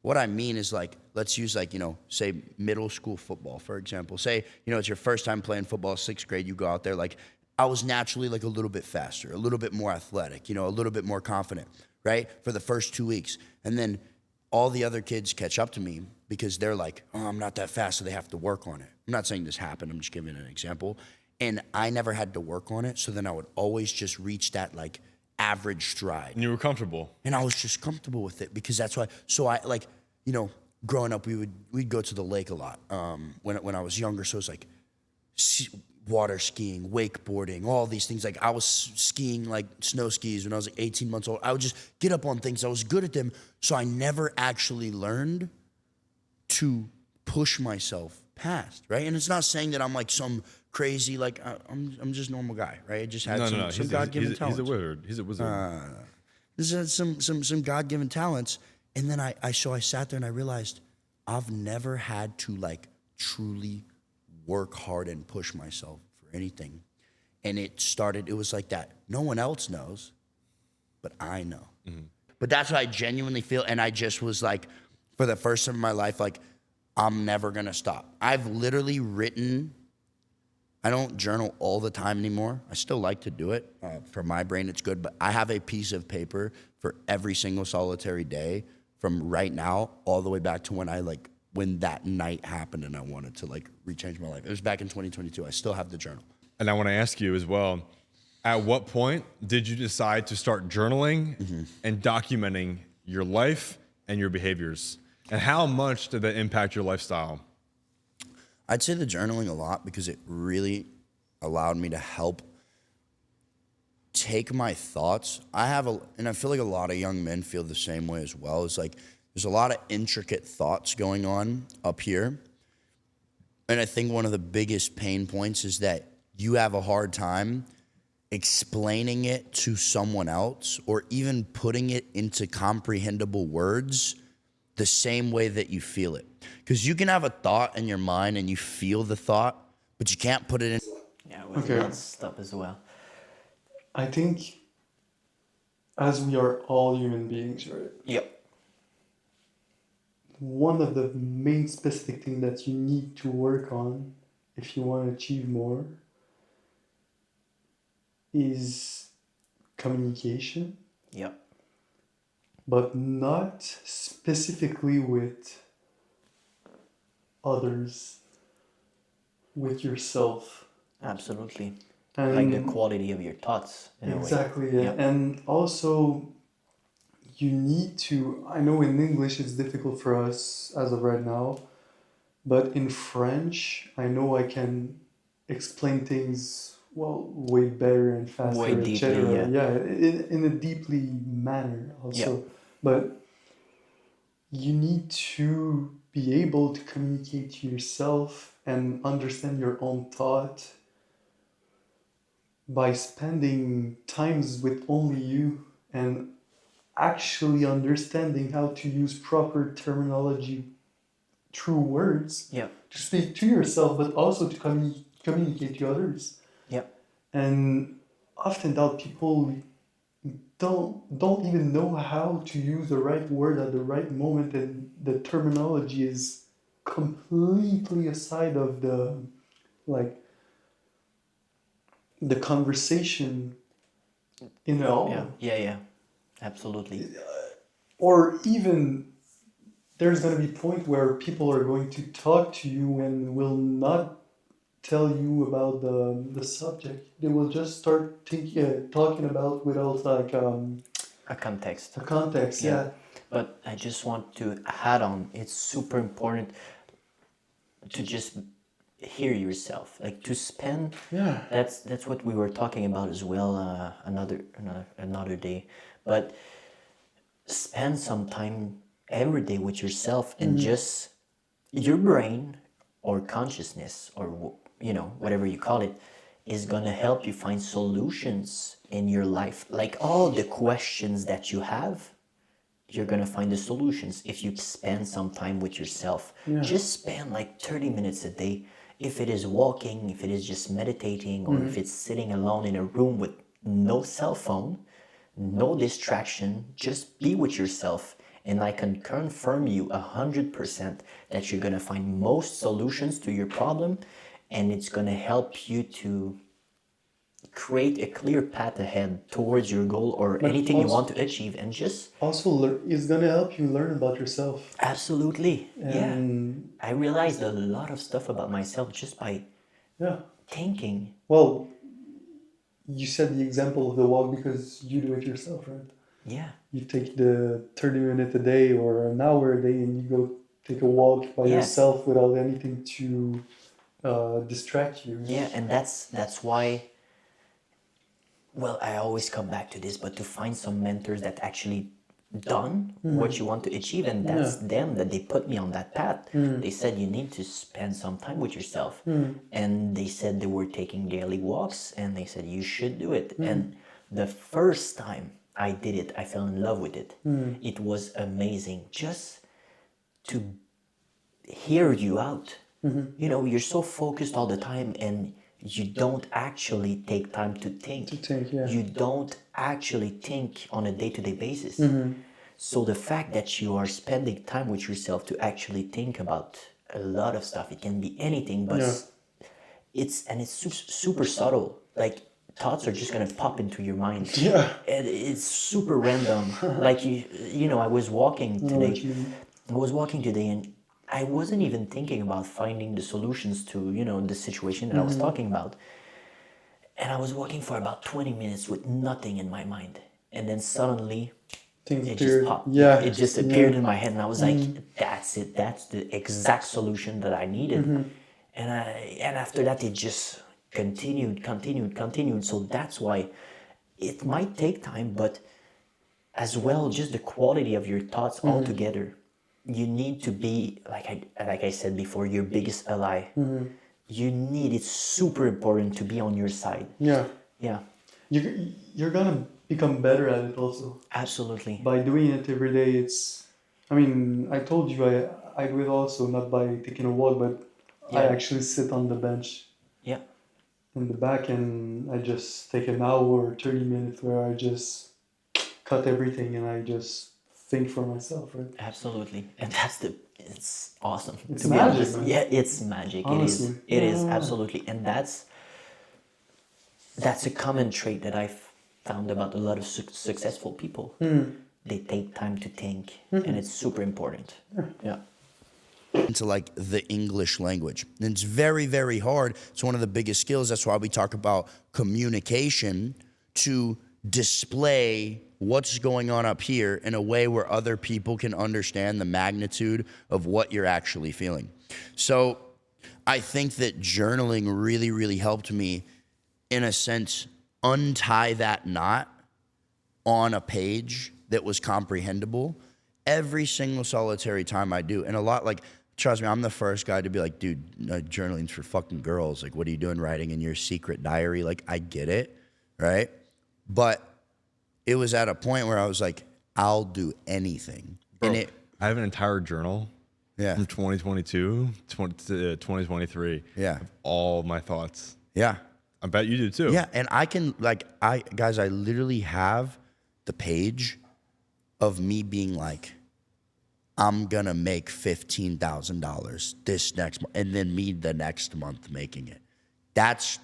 Speaker 4: What I mean is, like, let's use, like, you know, say middle school football, for example. Say, you know, it's your first time playing football, 6th grade, you go out there. Like, I was naturally like a little bit faster, a little bit more athletic, you know, a little bit more confident, right? For the first 2 weeks. And then all the other kids catch up to me because they're like, oh, I'm not that fast, so they have to work on it. I'm not saying this happened, I'm just giving an example. And I never had to work on it, so then I would always just reach that like average stride.
Speaker 3: And you were comfortable.
Speaker 4: And I was just comfortable with it because that's why. So I like, you know, growing up, we'd go to the lake a lot when I was younger. So it was like water skiing, wakeboarding, all these things. Like I was skiing like snow skis when I was like 18 months old. I would just get up on things. I was good at them. So I never actually learned to push myself past, right? And it's not saying that I'm like some crazy, like I'm just a normal guy, right? I just had some God-given talents.
Speaker 3: He's a wizard. He's a wizard.
Speaker 4: There's some God-given talents. And then I sat there and I realized I've never had to like truly work hard and push myself for anything. And it was like that. No one else knows, but I know. Mm-hmm. But that's what I genuinely feel. And I just was like, for the first time in my life, like, I'm never gonna stop. I've literally written, I don't journal all the time anymore. I still like to do it. For my brain, it's good. But I have a piece of paper for every single solitary day from right now all the way back to when that night happened and I wanted to like rechange my life. It was back in 2022. I still have the journal.
Speaker 3: And I want to ask you as well, at what point did you decide to start journaling and documenting your life and your behaviors? And how much did that impact your lifestyle?
Speaker 4: I'd say the journaling a lot because it really allowed me to help take my thoughts. And I feel like a lot of young men feel the same way as well. It's like there's a lot of intricate thoughts going on up here. And I think one of the biggest pain points is that you have a hard time explaining it to someone else or even putting it into comprehensible words the same way that you feel it. Because you can have a thought in your mind and you feel the thought, but you can't put it in.
Speaker 1: Yeah, with that stuff as well.
Speaker 2: I think as we are all human beings, right?
Speaker 1: Yep.
Speaker 2: One of the main specific things that you need to work on if you want to achieve more is communication.
Speaker 1: Yep.
Speaker 2: But not specifically with others, with yourself.
Speaker 1: Absolutely.
Speaker 2: And
Speaker 1: like the quality of your thoughts in a way.
Speaker 2: Exactly, yeah. Yep. And also, you need to, I know in English it's difficult for us as of right now, but in French, I know I can explain things, well, way better and faster,
Speaker 1: way deeply,
Speaker 2: etc. Yeah, in a deeply manner also. Yep. But you need to be able to communicate to yourself and understand your own thought by spending times with only you and actually understanding how to use proper terminology, true words, to speak to yourself, but also to communicate to others. And often that people don't even know how to use the right word at the right moment, and the terminology is completely aside of the conversation in it all.
Speaker 1: Yeah, absolutely.
Speaker 2: Or even there's going to be a point where people are going to talk to you and will not tell you about the subject. They will just start talking about without
Speaker 1: a context.
Speaker 2: A context, yeah.
Speaker 1: But I just want to add on, it's super important to just hear yourself, like to spend. That's what we were talking about as well another day. But spend some time every day with yourself and just your brain or consciousness or whatever you call it is gonna help you find solutions in your life. Like all the questions that you have, you're gonna find the solutions if you spend some time with yourself. Just spend like 30 minutes a day. If it is walking, if it is just meditating, or if it's sitting alone in a room with no cell phone, no distraction, just be with yourself. And I can confirm you 100% that you're gonna find most solutions to your problem, and it's gonna help you to create a clear path ahead towards your goal or anything you
Speaker 2: also-
Speaker 1: want to achieve, and just
Speaker 2: Also, it's gonna help you learn about yourself.
Speaker 1: absolutely, yeah.
Speaker 2: And
Speaker 1: I realized a lot of stuff about myself just by
Speaker 2: yeah.
Speaker 1: thinking.
Speaker 2: Well, you said the example of the walk because you do it yourself, right?
Speaker 1: Yeah,
Speaker 2: You take the 30 minutes a day or an hour a day and you go take a walk by
Speaker 1: Yes.
Speaker 2: yourself without anything to distract you.
Speaker 1: yeah, and that's why. Well, I always come back to this, but to find some mentors that actually done what you want to achieve, and that's them that they put me on that path. They said you need to spend some time with yourself, and they said they were taking daily walks, and they said you should do it. And the first time I did it, I fell in love with it. It was amazing just to hear you out. You know, you're so focused all the time and you don't actually take time to think.
Speaker 2: To think, yeah.
Speaker 1: You don't actually think on a day-to-day basis. So the fact that you are spending time with yourself to actually think about a lot of stuff, it can be anything, but it's super subtle. Like thoughts are just gonna pop into your mind.
Speaker 2: Yeah.
Speaker 1: And it's super random. Like you know, I was walking today. I was walking today and I wasn't even thinking about finding the solutions to, you know, the situation that I was talking about. And I was walking for about 20 minutes with nothing in my mind. And then suddenly
Speaker 2: Things
Speaker 1: it
Speaker 2: appeared.
Speaker 1: just popped.
Speaker 2: Yeah.
Speaker 1: It just appeared in my head and I was like, that's it. That's the exact solution that I needed. And after that it just continued. So that's why it might take time, but as well, just the quality of your thoughts altogether. You need to be, like I said before, your biggest ally. You need, it's super important to be on your side.
Speaker 2: Yeah.
Speaker 1: Yeah,
Speaker 2: You're gonna become better at it also.
Speaker 1: absolutely.
Speaker 2: By doing it every day, I mean, I told you I do it also, not by taking a walk, but I
Speaker 1: Yeah.
Speaker 2: actually sit on the bench
Speaker 1: Yeah,
Speaker 2: in the back and I just take an hour or 30 minutes where I just cut everything and I just think for myself, right?
Speaker 1: absolutely. And it's awesome.
Speaker 2: It's
Speaker 1: to be
Speaker 2: magic,
Speaker 1: honest.
Speaker 2: man.
Speaker 1: Yeah, it's magic.
Speaker 2: Honestly.
Speaker 1: It is
Speaker 2: Yeah.
Speaker 1: absolutely. And that's a common trait that I've found about a lot of successful people. They take time to think, and it's super important. Yeah.
Speaker 4: Into like the English language. And it's very, very hard. It's one of the biggest skills. That's why we talk about communication, to display what's going on up here in a way where other people can understand the magnitude of what you're actually feeling. So I think that journaling really, really helped me, in a sense, untie that knot on a page that was comprehensible every single solitary time I do. And a lot, like, trust me, I'm the first guy to be like, dude, journaling's for fucking girls. Like, what are you doing writing in your secret diary? Like, I get it, right? But it was at a point where I was like, I'll do anything.
Speaker 3: Bro,
Speaker 4: And
Speaker 3: I have an entire journal
Speaker 4: yeah,
Speaker 3: from 2022 to 2023.
Speaker 4: yeah,
Speaker 3: Of all my thoughts.
Speaker 4: yeah.
Speaker 3: I bet you do too.
Speaker 4: Yeah, and I can, like, I literally have the page of me being like, I'm gonna make $15,000 this next month, and then me the next month making it. That's,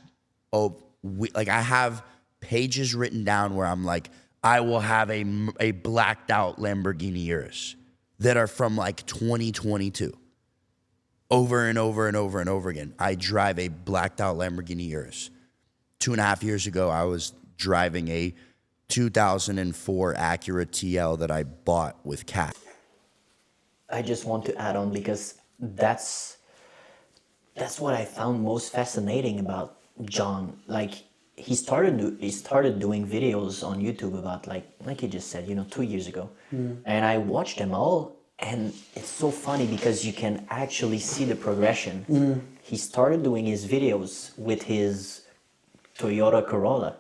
Speaker 4: like, I have pages written down where I'm like, I will have a blacked out Lamborghini Urus that are from like 2022. Over and over and over and over again. I drive a blacked out Lamborghini Urus. 2.5 years ago, I was driving a 2004 Acura TL that I bought with cash.
Speaker 1: I just want to add on because that's what I found most fascinating about John. Like he started doing videos on YouTube about like he just said, 2 years ago, and I watched them all, and it's so funny because you can actually see the progression. He started doing his videos with his Toyota Corolla.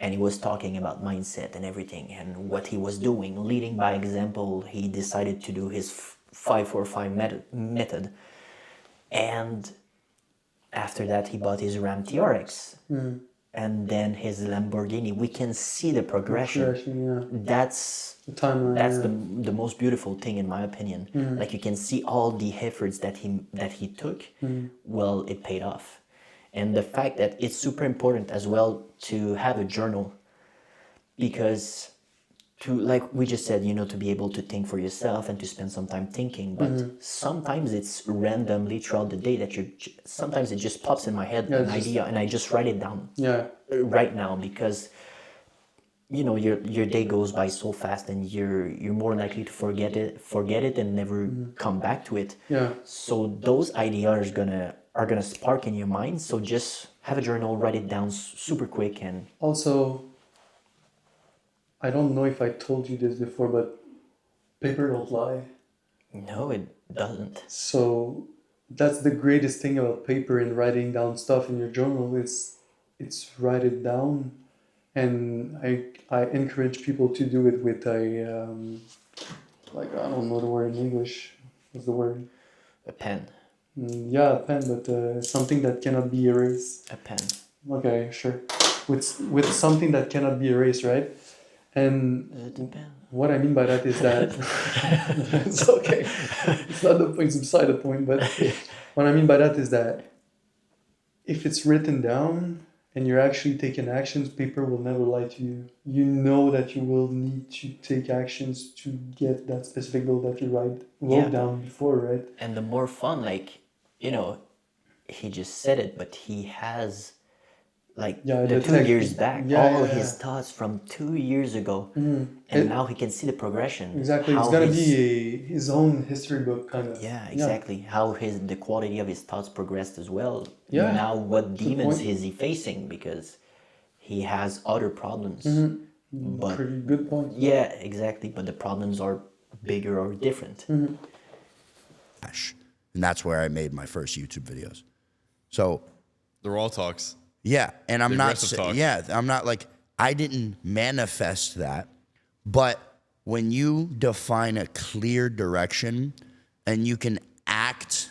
Speaker 1: And he was talking about mindset and everything and what he was doing, leading by example. He decided to do his 5-4-5 method. And after that, he bought his Ram TRX. And then his Lamborghini. We can see the progression.
Speaker 2: Yeah.
Speaker 1: That's
Speaker 2: The timeline.
Speaker 1: that's
Speaker 2: yeah.
Speaker 1: the most beautiful thing in my opinion. Like you can see all the efforts that he took. Well, it paid off. And the fact that it's super important as well to have a journal, because to, like we just said, to be able to think for yourself and to spend some time thinking, but sometimes it's randomly throughout the day that sometimes it just pops in my head,
Speaker 2: Yeah,
Speaker 1: an
Speaker 2: it's just-
Speaker 1: idea, and I just write it down
Speaker 2: Yeah.
Speaker 1: right now, because your day goes by so fast, and you're more likely to forget it and never come back to it.
Speaker 2: Yeah.
Speaker 1: So those ideas are gonna spark in your mind. So just have a journal, write it down super quick, and
Speaker 2: Also, I don't know if I told you this before, but paper don't lie.
Speaker 1: no, it doesn't.
Speaker 2: So that's the greatest thing about paper and writing down stuff in your journal. It's write it down, and I encourage people to do it with a like, I don't know the word in English. What's the word?
Speaker 1: A pen.
Speaker 2: Yeah, a pen, but something that cannot be erased.
Speaker 1: A pen.
Speaker 2: Okay, sure. With something that cannot be erased, right? And
Speaker 1: The pen.
Speaker 2: what I mean by that is that it's okay. It's not the point, it's beside the point, but what I mean by that is that if it's written down and you're actually taking actions, paper will never lie to you. You know that you will need to take actions to get that specific goal that you wrote
Speaker 1: Yeah.
Speaker 2: down before, right?
Speaker 1: And the more fun, like, he just said it, but he has, like,
Speaker 2: Yeah,
Speaker 1: the
Speaker 2: the
Speaker 1: 2
Speaker 2: tech-
Speaker 1: years back,
Speaker 2: yeah,
Speaker 1: all
Speaker 2: yeah,
Speaker 1: his
Speaker 2: yeah.
Speaker 1: thoughts from 2 years ago, and
Speaker 2: It-
Speaker 1: now he can see the progression.
Speaker 2: Exactly. It's
Speaker 1: how
Speaker 2: gonna
Speaker 1: his-
Speaker 2: be his own history book, kind of.
Speaker 1: Yeah, exactly. How the quality of his thoughts progressed as well.
Speaker 2: Yeah,
Speaker 1: Now, what demons
Speaker 2: point.
Speaker 1: is he facing, because he has other problems. But
Speaker 2: Pretty good point.
Speaker 1: yeah, exactly. But the problems are bigger or different.
Speaker 4: And that's where I made my first YouTube videos. So
Speaker 3: The raw talks.
Speaker 4: yeah, and I'm
Speaker 3: The
Speaker 4: not
Speaker 3: aggressive talk.
Speaker 4: I'm not like, I didn't manifest that, but when you define a clear direction and you can act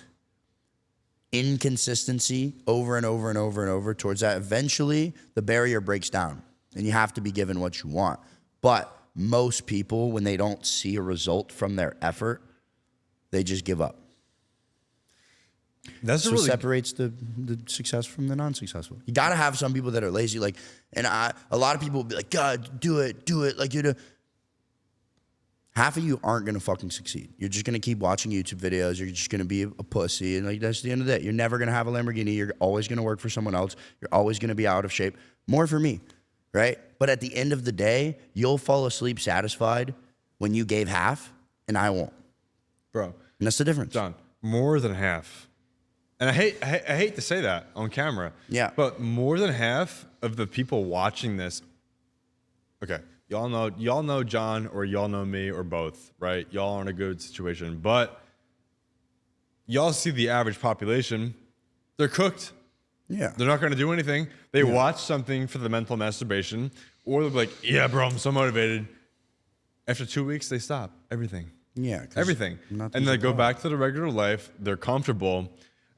Speaker 4: in consistency over and over and over and over towards that, eventually the barrier breaks down and you have to be given what you want. But most people, when they don't see a result from their effort, they just give up.
Speaker 3: That's
Speaker 4: So
Speaker 3: a really
Speaker 4: separates the success from the non-successful. You got to have some people that are lazy, like, and a lot of people will be like, God, do it, like you do. Half of you aren't gonna fucking succeed. You're just gonna keep watching YouTube videos. You're just gonna be a pussy, and like that's the end of the day. You're never gonna have a Lamborghini. You're always gonna work for someone else. You're always gonna be out of shape. More for me, right? But at the end of the day, you'll fall asleep satisfied when you gave half, and I won't.
Speaker 3: bro.
Speaker 4: And that's the difference.
Speaker 3: John, more than half. And I hate to say that on camera.
Speaker 4: Yeah.
Speaker 3: But more than half of the people watching this, okay, y'all know John, or y'all know me, or both, right? Y'all are in a good situation. But y'all see the average population, they're cooked.
Speaker 4: Yeah.
Speaker 3: They're not gonna do anything. They watch something for the mental masturbation, or they'll be like, yeah, bro, I'm so motivated. After 2 weeks, they stop everything.
Speaker 4: Yeah. 'cause
Speaker 3: Everything.
Speaker 4: nothing's
Speaker 3: And they go
Speaker 4: a
Speaker 3: back to the regular life. They're comfortable,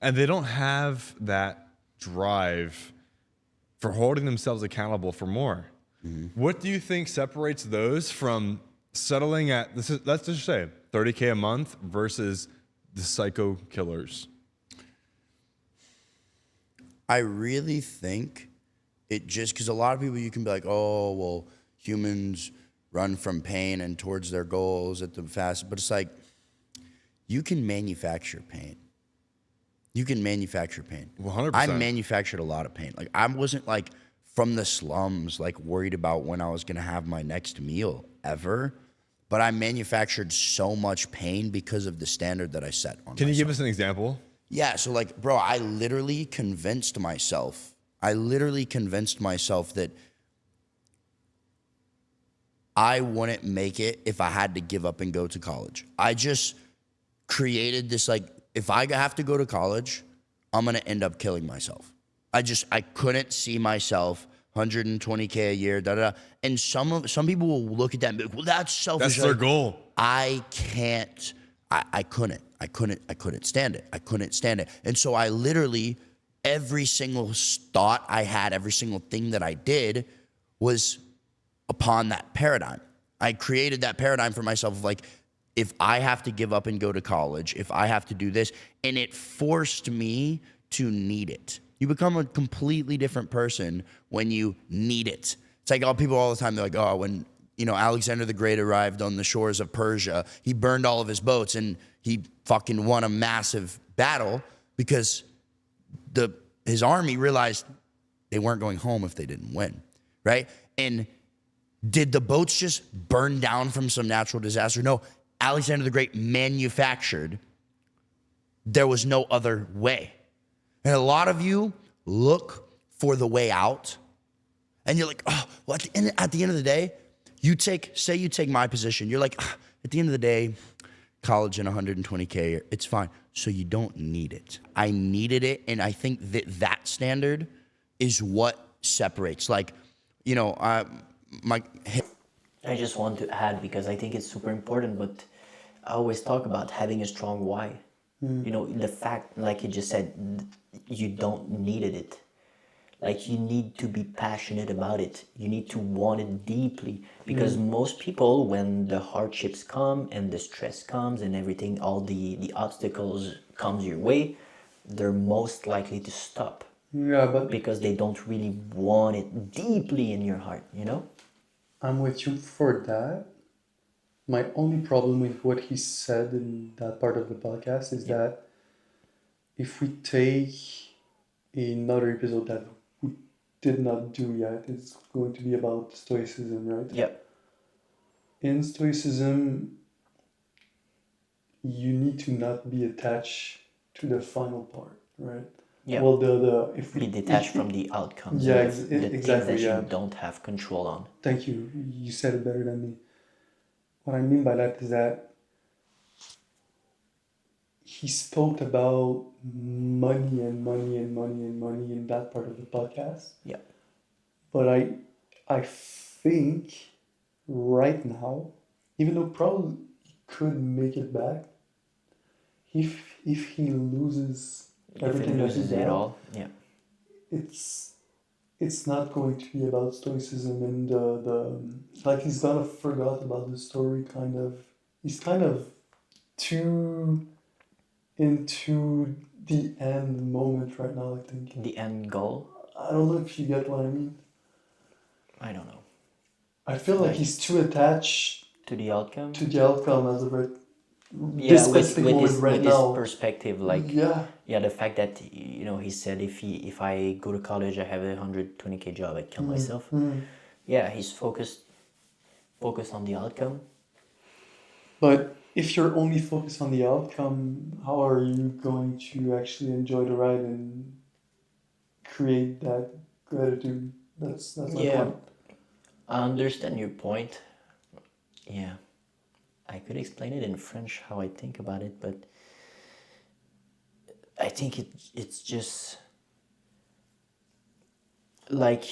Speaker 3: and they don't have that drive for holding themselves accountable for more. What do you think separates those from settling at let's just say $30K a month versus the psycho killers?
Speaker 4: I really think it just because a lot of people you can be like, oh, well, humans run from pain and towards their goals at the fast, but it's like you can manufacture pain. You can manufacture pain.
Speaker 3: 100%.
Speaker 4: I manufactured a lot of pain. Like I wasn't like from the slums, like worried about when I was gonna have my next meal ever. But I manufactured so much pain because of the standard that I set on
Speaker 3: Can you
Speaker 4: myself.
Speaker 3: give us an example?
Speaker 4: Yeah, so like, bro, I literally convinced myself that I wouldn't make it if I had to give up and go to college. I just created this, like, if I have to go to college, I'm gonna end up killing myself. I couldn't see myself 120K a year, da da da. And some people will look at that and be like, well, that's selfish.
Speaker 3: That's their
Speaker 4: Like,
Speaker 3: goal.
Speaker 4: I can't. I couldn't stand it. I couldn't stand it. And so I literally, every single thought I had, every single thing that I did was upon that paradigm. I created that paradigm for myself of like, if I have to give up and go to college, if I have to do this, and it forced me to need it. You become a completely different person when you need it. It's like all people all the time, they're like, oh, when Alexander the Great arrived on the shores of Persia, he burned all of his boats and he fucking won a massive battle because his army realized they weren't going home if they didn't win, right? And did the boats just burn down from some natural disaster? No, Alexander the Great manufactured. There was no other way. And a lot of you look for the way out, and you're like, oh, well, at the end of the day, you take my position. You're like, at the end of the day, college and 120K, it's fine. So you don't need it. I needed it, and I think that standard is what separates. Like,
Speaker 1: I just want to add, because I think it's super important, but I always talk about having a strong why. The fact, like you just said, you don't needed it. Like, you need to be passionate about it. You need to want it deeply. Because most people, when the hardships come and the stress comes and everything, all the obstacles comes your way, they're most likely to stop.
Speaker 2: Yeah, but
Speaker 1: Because they don't really want it deeply in your heart,
Speaker 2: I'm with you for that. My only problem with what he said in that part of the podcast is that if we take another episode that we did not do yet, it's going to be about Stoicism, right?
Speaker 1: Yeah.
Speaker 2: In Stoicism, you need to not be attached to the final part, right?
Speaker 1: Yeah.
Speaker 2: Well, if
Speaker 1: Be detached from the outcomes.
Speaker 2: Yeah,
Speaker 1: the
Speaker 2: exactly.
Speaker 1: things that
Speaker 2: Yeah.
Speaker 1: you don't have control on.
Speaker 2: Thank you. You said it better than me. What I mean by that is that he spoke about money and money and money and money in that part of the podcast.
Speaker 1: Yeah.
Speaker 2: But I think right now, even though probably he could make it back, if he loses everything
Speaker 1: If it loses
Speaker 2: that he
Speaker 1: it
Speaker 2: got,
Speaker 1: all, yeah.
Speaker 2: it's not going to be about Stoicism and the like he's gonna forgot about the story kind of. He's kind of too into the end moment right now, I think.
Speaker 1: The end goal,
Speaker 2: I don't know if you get what I mean.
Speaker 1: I don't know.
Speaker 2: I feel like he's too attached
Speaker 1: To the outcome?
Speaker 2: to the outcome as of right.
Speaker 1: Yeah,
Speaker 2: This specific moment right
Speaker 1: with
Speaker 2: now.
Speaker 1: his perspective, like,
Speaker 2: Yeah.
Speaker 1: the fact that, he said if I go to college, I have a 120K job, I kill myself. Yeah, he's focused on the outcome.
Speaker 2: But if you're only focused on the outcome, how are you going to actually enjoy the ride and create that gratitude? That's my point.
Speaker 1: I understand your point. Yeah. I could explain it in French how I think about it, but I think it's just like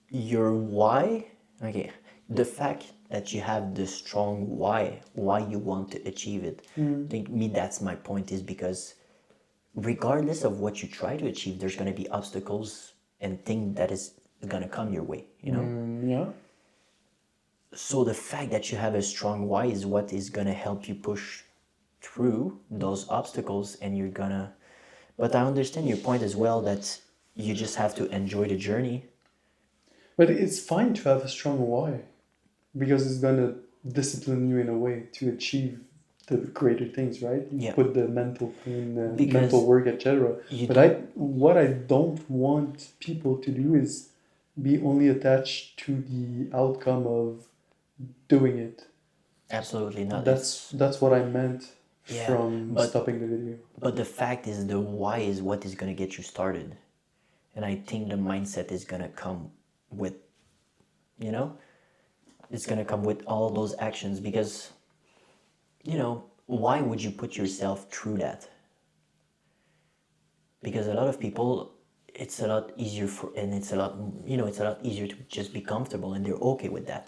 Speaker 1: your why. Okay, the fact that you have the strong why you want to achieve it. I think that's my point, is because regardless of what you try to achieve, there's going to be obstacles and things that is going to come your way,
Speaker 2: Yeah.
Speaker 1: So the fact that you have a strong why is what is going to help you push through those obstacles, and you're gonna. But I understand your point as well, that you just have to enjoy the journey.
Speaker 2: But it's fine to have a strong why, because it's gonna discipline you in a way to achieve the greater things, right?
Speaker 1: Yeah.
Speaker 2: Put the mental pain,
Speaker 1: Because
Speaker 2: mental work, etc.
Speaker 1: you
Speaker 2: But what I don't want people to do is be only attached to the outcome of doing it.
Speaker 1: Absolutely not.
Speaker 2: That's what I meant from
Speaker 1: but-
Speaker 2: stopping the video.
Speaker 1: But the fact is, the why is what is going to get you started. And I think the mindset is going to come with, it's going to come with all those actions, because, why would you put yourself through that? Because a lot of people, it's a lot easier it's a lot easier to just be comfortable, and they're okay with that,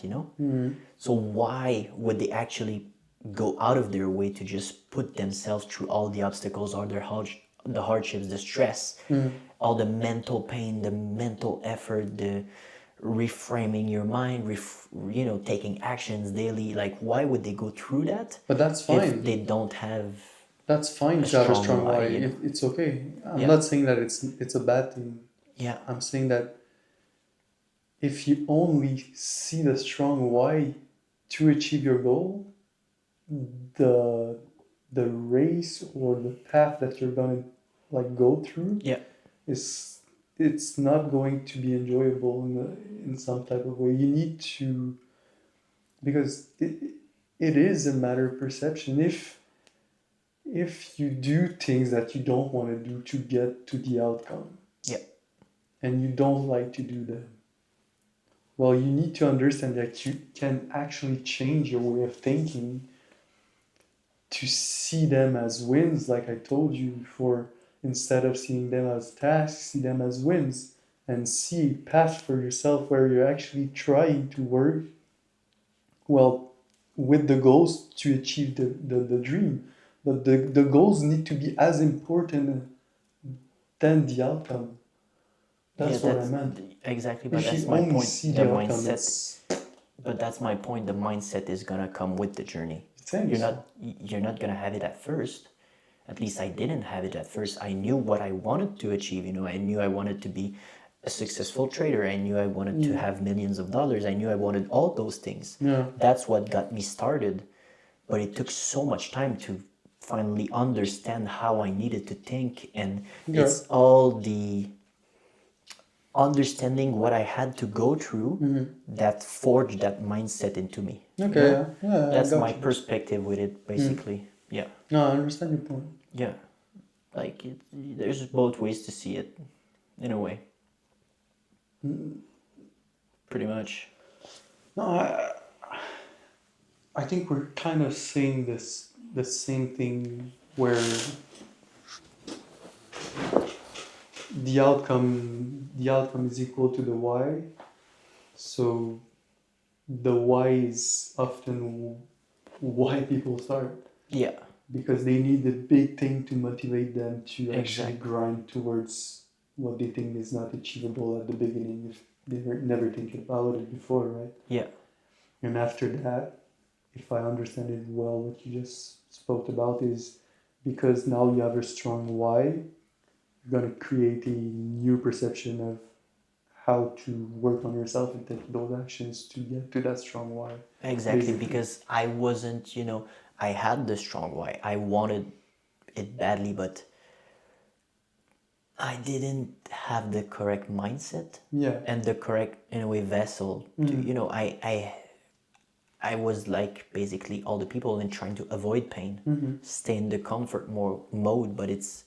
Speaker 1: So why would they actually go out of their way to just put themselves through all the obstacles, or the hardships, the stress, all the mental pain, the mental effort, the reframing your mind, taking actions daily? Like, why would they go through that?
Speaker 2: But that's
Speaker 1: If
Speaker 2: fine.
Speaker 1: they don't have
Speaker 2: That's fine to have a strong why.
Speaker 1: you know.
Speaker 2: It's okay. I'm
Speaker 1: Yeah.
Speaker 2: not saying that it's a bad thing.
Speaker 1: Yeah.
Speaker 2: I'm saying that if you only see the strong why to achieve your goal, the race or the path that you're gonna like go through
Speaker 1: Yeah.
Speaker 2: is it's not going to be enjoyable in some type of way. You need to, because it is a matter of perception. If you do things that you don't want to do to get to the outcome,
Speaker 1: Yeah.
Speaker 2: and you don't like to do them, well, you need to understand that you can actually change your way of thinking to see them as wins, like I told you before. Instead of seeing them as tasks, see them as wins, and see a path for yourself where you're actually trying to work well with the goals to achieve the dream. But the goals need to be as important than the outcome. That's what I meant.
Speaker 1: Exactly, but
Speaker 2: If
Speaker 1: that's
Speaker 2: you
Speaker 1: my
Speaker 2: only
Speaker 1: point.
Speaker 2: see
Speaker 1: The
Speaker 2: the outcome,
Speaker 1: mindset, but that's my point. The mindset is gonna come with the journey.
Speaker 2: Thanks.
Speaker 1: You're not gonna have it at first. At least I didn't have it at first. I knew what I wanted to achieve. I knew I wanted to be a successful trader. I knew I wanted to have millions of dollars. I knew I wanted all those things.
Speaker 2: Yeah.
Speaker 1: That's what got me started. But it took so much time to finally understand how I needed to think, and it's all the understanding what I had to go through that forged that mindset into me.
Speaker 2: Okay, yeah, I
Speaker 1: That's
Speaker 2: got
Speaker 1: my
Speaker 2: you.
Speaker 1: perspective with it, basically. Yeah,
Speaker 2: No, I understand your point.
Speaker 1: yeah. Like there's both ways to see it, in a way. Pretty much.
Speaker 2: No, I think we're kind of saying the same thing where the outcome is equal to the why. So the why is often why people start,
Speaker 1: Yeah,
Speaker 2: because they need a big thing to motivate them to actually
Speaker 1: Exactly.
Speaker 2: grind towards what they think is not achievable at the beginning if they were never thinking about it before, right?
Speaker 1: yeah,
Speaker 2: And after that, if I understand it well, what you just spoke about is because now you have a strong why, you're going to create a new perception of how to work on yourself and take those actions to get to that strong why.
Speaker 1: exactly.
Speaker 2: Basically.
Speaker 1: Because I wasn't, I had the strong why. I wanted it badly, but I didn't have the correct mindset
Speaker 2: Yeah.
Speaker 1: and the correct, in a way, vessel. I was like basically all the people in trying to avoid pain, stay in the comfort mode, but it's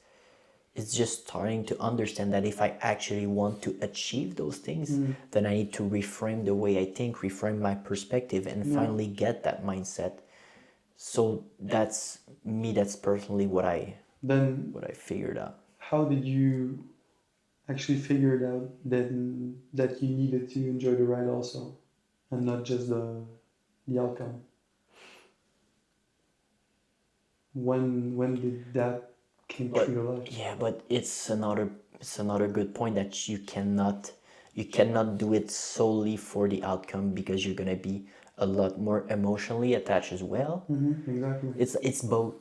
Speaker 1: just starting to understand that if I actually want to achieve those things, then I need to reframe the way I think, reframe my perspective, and finally get that mindset. So that's me. That's personally
Speaker 2: Then
Speaker 1: what I figured out.
Speaker 2: how did you actually figure it out then that you needed to enjoy the ride also and not just the outcome? When did that came
Speaker 1: But
Speaker 2: through your life?
Speaker 1: yeah, but it's another good point that you cannot do it solely for the outcome, because you're gonna be a lot more emotionally attached as well.
Speaker 2: Exactly.
Speaker 1: It's both.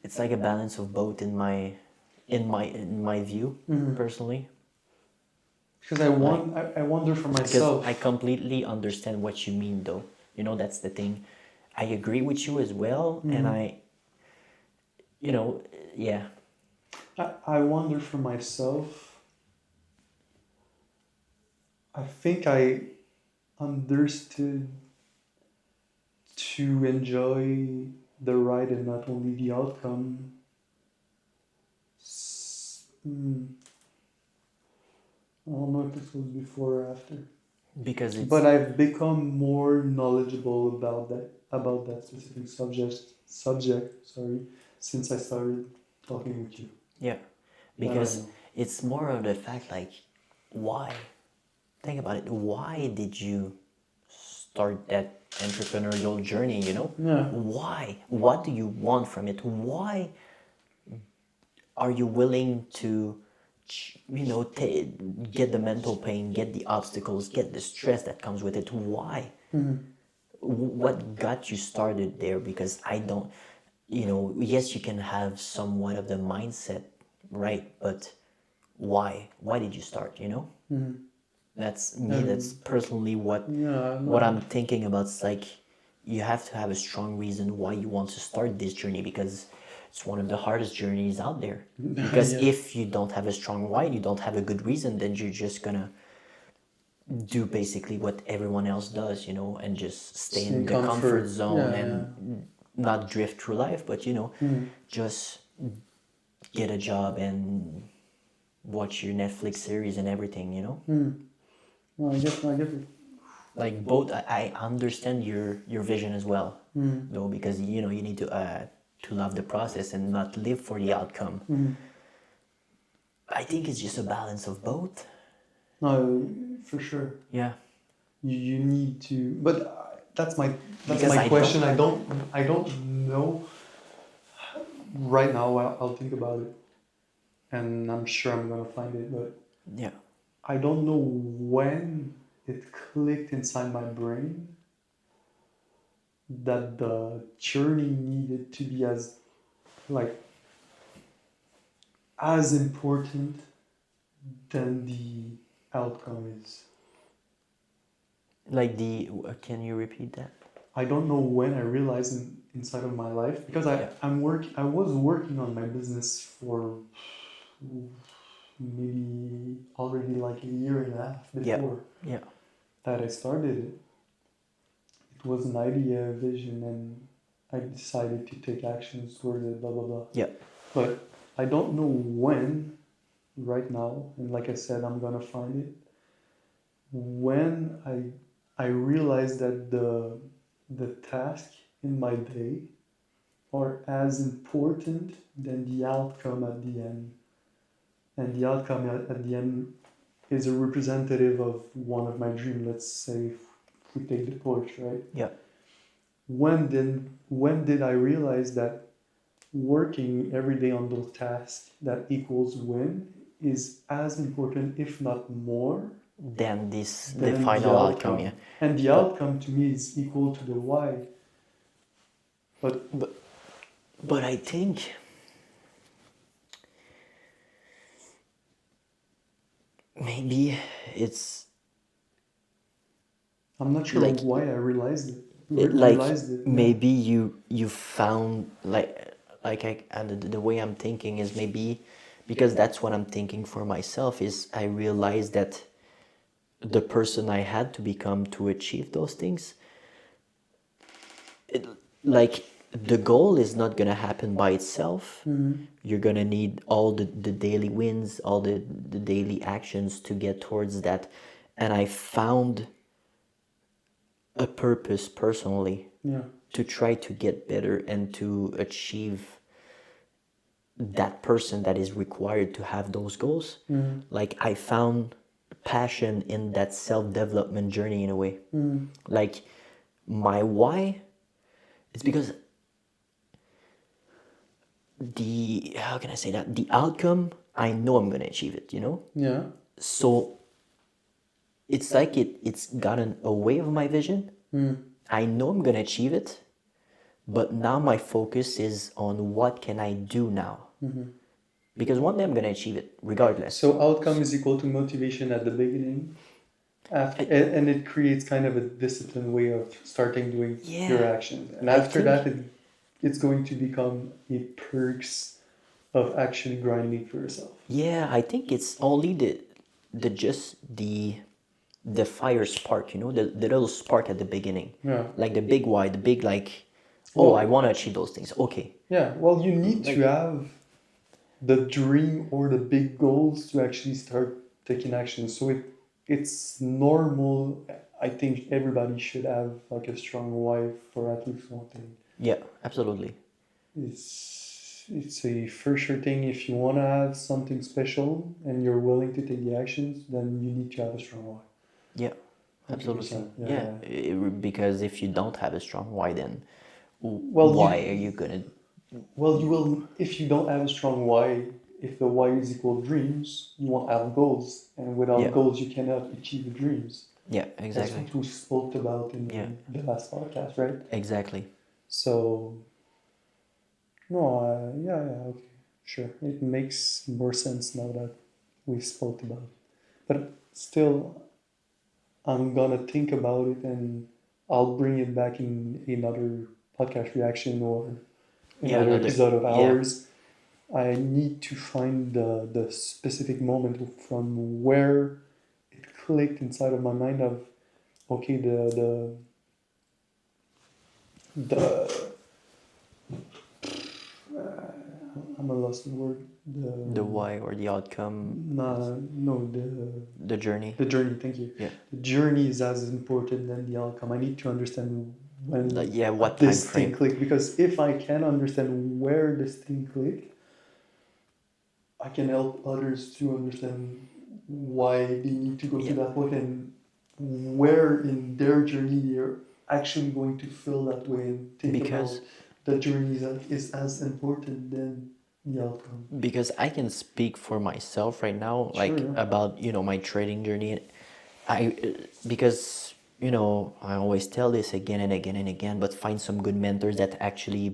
Speaker 1: It's like a balance of both in my view, personally.
Speaker 2: Because I wonder for
Speaker 1: Because
Speaker 2: myself.
Speaker 1: I completely understand what you mean, though. That's the thing. I agree with you as well, and yeah.
Speaker 2: I wonder for myself. I think I understood to enjoy the ride and not only the outcome. I don't know if this was before or after.
Speaker 1: Because it's
Speaker 2: But I've become more knowledgeable about that specific subject, since I started talking with you.
Speaker 1: yeah, because it's more of the fact, like, why? Think about it. Why did you start that entrepreneurial journey?
Speaker 2: Yeah.
Speaker 1: Why? What do you want from it? Why are you willing to get the mental pain, get the obstacles, get the stress that comes with it? Why? What got you started there? Because I don't, yes, you can have somewhat of the mindset, right? But why? Why did you start? That's me. That's personally
Speaker 2: Yeah,
Speaker 1: what
Speaker 2: no,
Speaker 1: I'm thinking about. It's like you have to have a strong reason why you want to start this journey, because it's one of the hardest journeys out there. Because
Speaker 2: yeah,
Speaker 1: if you don't have a strong why, you don't have a good reason, then you're just gonna do basically what everyone else does, and just stay
Speaker 2: stay
Speaker 1: in
Speaker 2: in
Speaker 1: the comfort
Speaker 2: comfort.
Speaker 1: zone
Speaker 2: Yeah, yeah.
Speaker 1: and not drift through life, but just get a job and watch your Netflix series and everything.
Speaker 2: No, I get it.
Speaker 1: Like both, I understand your vision as well, though, because you need to love the process and not live for the outcome. I think it's just a balance of both.
Speaker 2: No, for sure.
Speaker 1: Yeah,
Speaker 2: You need to, but that's
Speaker 1: because
Speaker 2: my
Speaker 1: I
Speaker 2: question.
Speaker 1: don't.
Speaker 2: I don't know right now. I'll think about it, and I'm sure I'm gonna find it. But
Speaker 1: Yeah,
Speaker 2: I don't know when it clicked inside my brain that the journey needed to be like as important than the outcome is.
Speaker 1: like can you repeat that?
Speaker 2: I don't know when I realized inside of my life because
Speaker 1: Yeah.
Speaker 2: I was working on my business for maybe already like a year and a half
Speaker 1: Yeah,
Speaker 2: before
Speaker 1: yeah,
Speaker 2: that I started it. It was an idea, a vision, and I decided to take actions towards it, blah blah blah.
Speaker 1: yeah.
Speaker 2: But I don't know when right now, and like I said, I'm gonna find it. When I realized that the task in my day are as important than the outcome at the end. And the outcome at the end is a representative of one of my dreams. Let's say if we take the Porsche, right?
Speaker 1: Yeah.
Speaker 2: When did I realize that working every day on those tasks that equals win is as important, if not more,
Speaker 1: Then the
Speaker 2: than the
Speaker 1: final outcome, yeah.
Speaker 2: outcome. And the
Speaker 1: But
Speaker 2: outcome to me is equal to the why. But
Speaker 1: but but I think maybe it's
Speaker 2: I'm not sure
Speaker 1: like
Speaker 2: why I realized it.
Speaker 1: like
Speaker 2: Realized it, yeah.
Speaker 1: maybe you found like I and the way I'm thinking is maybe because that's what I'm thinking for myself is I realized that the person I had to become to achieve those things, it, like the goal is not gonna happen by itself. You're gonna need all the daily wins, all the daily actions to get towards that. And I found a purpose personally
Speaker 2: Yeah.
Speaker 1: to try to get better and to achieve that person that is required to have those goals. Like I found passion in that self-development journey in a way. Like my why, it's because the how can I say that, the outcome, I know I'm gonna achieve it.
Speaker 2: Yeah.
Speaker 1: So it's like it's gotten away of my vision. I know I'm gonna achieve it, but now my focus is on what can I do now, because one day I'm gonna achieve it regardless.
Speaker 2: So outcome is equal to motivation at the beginning, after,
Speaker 1: I-
Speaker 2: and it creates kind of a disciplined way of starting doing your
Speaker 1: Yeah,
Speaker 2: actions. And
Speaker 1: I
Speaker 2: after
Speaker 1: think-
Speaker 2: that, it's going to become a perks of actually grinding for yourself.
Speaker 1: Yeah, I think it's only the just the fire spark, the little spark at the beginning.
Speaker 2: Yeah.
Speaker 1: Like the big why, the big like, oh, I want to achieve those things. Okay.
Speaker 2: Yeah. Well, you need to
Speaker 1: Like-
Speaker 2: have the dream or the big goals to actually start taking action. So it's normal. I think everybody should have like a strong why for at least one thing.
Speaker 1: Yeah, absolutely.
Speaker 2: It's a for sure thing. If you want to have something special and you're willing to take the actions, then you need to have a strong why.
Speaker 1: Yeah, absolutely.
Speaker 2: 100%,
Speaker 1: Yeah,
Speaker 2: yeah.
Speaker 1: because if you don't have a strong why, then
Speaker 2: Well,
Speaker 1: why are you gonna?
Speaker 2: Well, you will if you don't have a strong why. If the why is equal dreams, you won't have goals, and without
Speaker 1: Yeah.
Speaker 2: goals, you cannot achieve the dreams.
Speaker 1: Yeah,
Speaker 2: That's
Speaker 1: exactly.
Speaker 2: what we spoke about in
Speaker 1: Yeah.
Speaker 2: the last podcast, right?
Speaker 1: Exactly.
Speaker 2: So No, yeah, okay, sure. It makes more sense now that we spoke about it. But still, I'm gonna think about it and I'll bring it back in another podcast reaction or
Speaker 1: Yeah,
Speaker 2: another
Speaker 1: another.
Speaker 2: episode of
Speaker 1: Yeah,
Speaker 2: ours. I need to find the specific moment from where it clicked inside of my mind of okay the I'm a lost word
Speaker 1: the why or the outcome,
Speaker 2: no
Speaker 1: the journey.
Speaker 2: the journey. Thank you.
Speaker 1: Yeah,
Speaker 2: The journey is as important than the outcome. I need to understand
Speaker 1: like,
Speaker 2: when
Speaker 1: yeah, what time
Speaker 2: this thing
Speaker 1: frame?
Speaker 2: clicked because if I can understand where this thing clicked, I can help others to understand why they need to go to
Speaker 1: Yeah,
Speaker 2: that point and where in their journey they're actually going to feel that way and think about
Speaker 1: because
Speaker 2: the journey is as important than the outcome.
Speaker 1: because I can speak for myself right now,
Speaker 2: Sure,
Speaker 1: like
Speaker 2: yeah.
Speaker 1: about my trading journey. I because I always tell this again and again and again, but find some good mentors that actually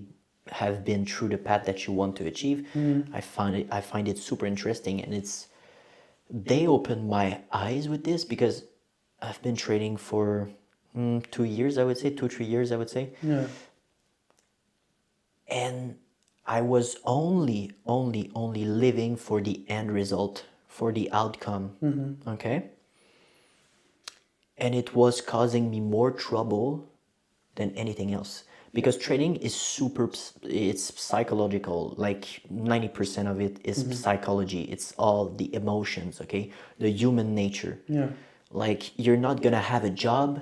Speaker 1: have been through the path that you want to achieve. I find it super interesting, and they opened my eyes with this because I've been trading for 2 years, I would say, 2 3 years, I would say,
Speaker 2: Yeah.
Speaker 1: and I was only living for the end result, for the outcome. Okay, and it was causing me more trouble than anything else because trading is it's psychological. Like 90% of it is psychology. It's all the emotions, okay, the human nature.
Speaker 2: Yeah.
Speaker 1: Like, you're not gonna have a job,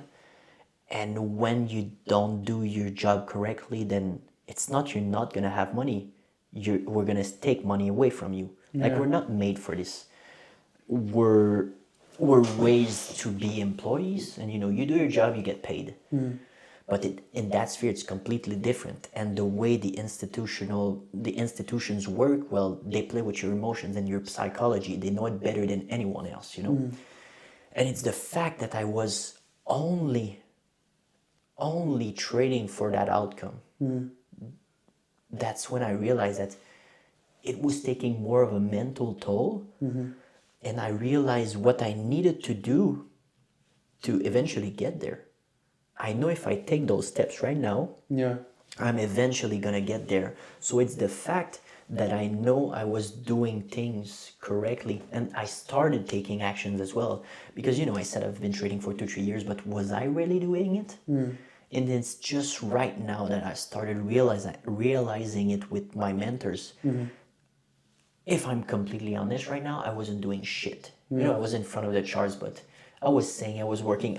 Speaker 1: and when you don't do your job correctly, then it's not you're not gonna have money. We're gonna take money away from you. Like,
Speaker 2: Yeah.
Speaker 1: we're not made for this. We're raised to be employees, and you do your job, you get paid. But in that sphere, it's completely different. And the way the institutions work, well, they play with your emotions and your psychology. They know it better than anyone else. And it's the fact that I was only trading for that outcome. That's when I realized that it was taking more of a mental toll. And I realized what I needed to do to eventually get there. I know if I take those steps right now,
Speaker 2: Yeah.
Speaker 1: I'm eventually gonna get there. So it's the fact that I know I was doing things correctly, and I started taking actions as well. Because I said I've been trading for 2 3 years, but was I really doing it? And it's just right now that I started realizing it with my mentors. If I'm completely honest right now, I wasn't doing shit. I was in front of the charts, but I was saying I was working.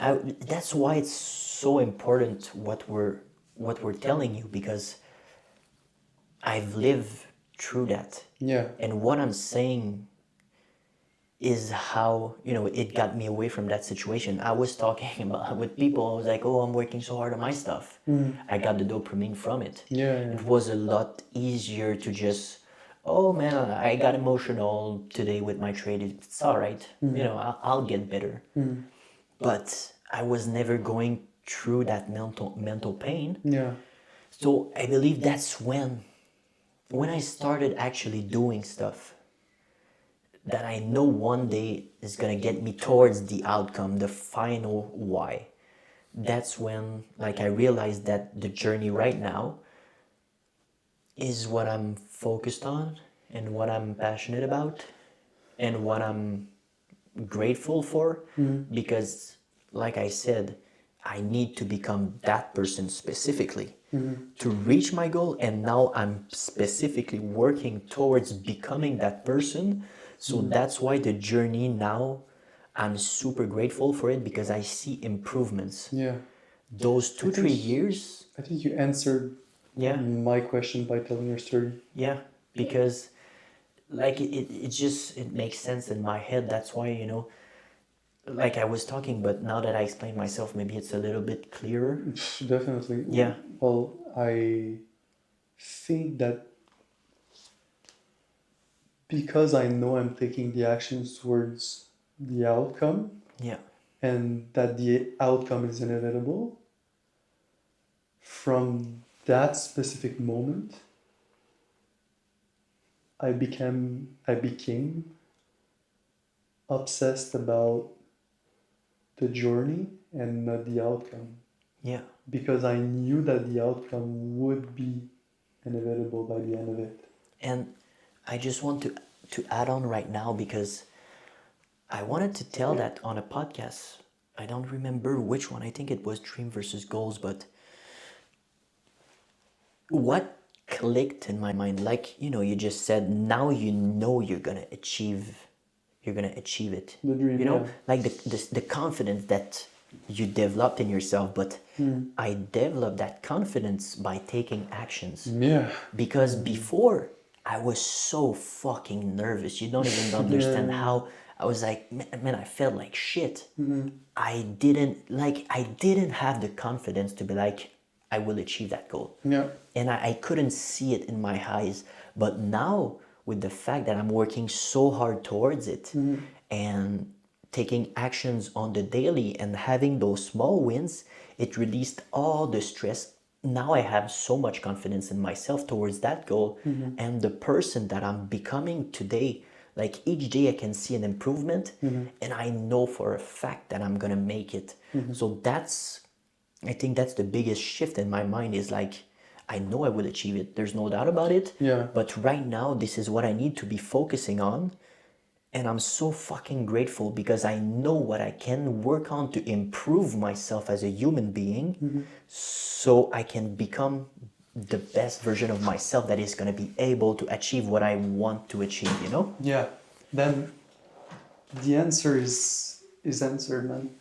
Speaker 1: That's why it's so important what we're telling you, because I've lived through that.
Speaker 2: Yeah.
Speaker 1: And what I'm saying is how it got me away from that situation. I was talking about with people. I was like, "Oh, I'm working so hard on my stuff." I got the dopamine from it.
Speaker 2: Yeah, yeah.
Speaker 1: It was a lot easier to just, "Oh man, I got emotional today with my trade. It's all right. I'll get better." But I was never going through that mental pain.
Speaker 2: Yeah.
Speaker 1: So I believe that's when I started actually doing stuff that I know one day is gonna get me towards the outcome, the final why. That's when, like, I realized that the journey right now is what I'm focused on and what I'm passionate about and what I'm grateful for, because, like I said, I need to become that person specifically to reach my goal, and now I'm specifically working towards becoming that person. So that's why the journey now, I'm super grateful for it, because I see improvements.
Speaker 2: Yeah.
Speaker 1: Those two, 3 years,
Speaker 2: I think you answered
Speaker 1: yeah,
Speaker 2: my question by telling your story.
Speaker 1: yeah, because like it makes sense in my head. That's why, like I was talking, but now that I explained myself, maybe it's a little bit clearer.
Speaker 2: Definitely.
Speaker 1: Yeah.
Speaker 2: Well, I think that because I know I'm taking the actions towards the outcome
Speaker 1: Yeah.
Speaker 2: and that the outcome is inevitable, from that specific moment, I became obsessed about the journey and not the outcome,
Speaker 1: Yeah.
Speaker 2: because I knew that the outcome would be inevitable by the end of it.
Speaker 1: And I just want to add on right now because I wanted to tell that on a podcast. I don't remember which one. I think it was Dream versus Goals, but what clicked in my mind, like, you just said, now you're gonna achieve it.
Speaker 2: The dream, yeah.
Speaker 1: Like the confidence that you developed in yourself, but I developed that confidence by taking actions.
Speaker 2: Yeah.
Speaker 1: Because before I was so fucking nervous. You don't even understand how I was like, man, I felt like shit. I didn't have the confidence to be like, I will achieve that goal.
Speaker 2: Yeah.
Speaker 1: And I couldn't see it in my eyes. But now, with the fact that I'm working so hard towards it and taking actions on the daily and having those small wins, it released all the stress. Now I have so much confidence in myself towards that goal and the person that I'm becoming today. Like each day I can see an improvement and I know for a fact that I'm gonna make it. So I think that's the biggest shift in my mind, is like, I know I will achieve it. There's no doubt about it.
Speaker 2: Yeah.
Speaker 1: But right now, this is what I need to be focusing on. And I'm so fucking grateful because I know what I can work on to improve myself as a human being so I can become the best version of myself that is going to be able to achieve what I want to achieve,
Speaker 2: Yeah. Then the answer is answered, man.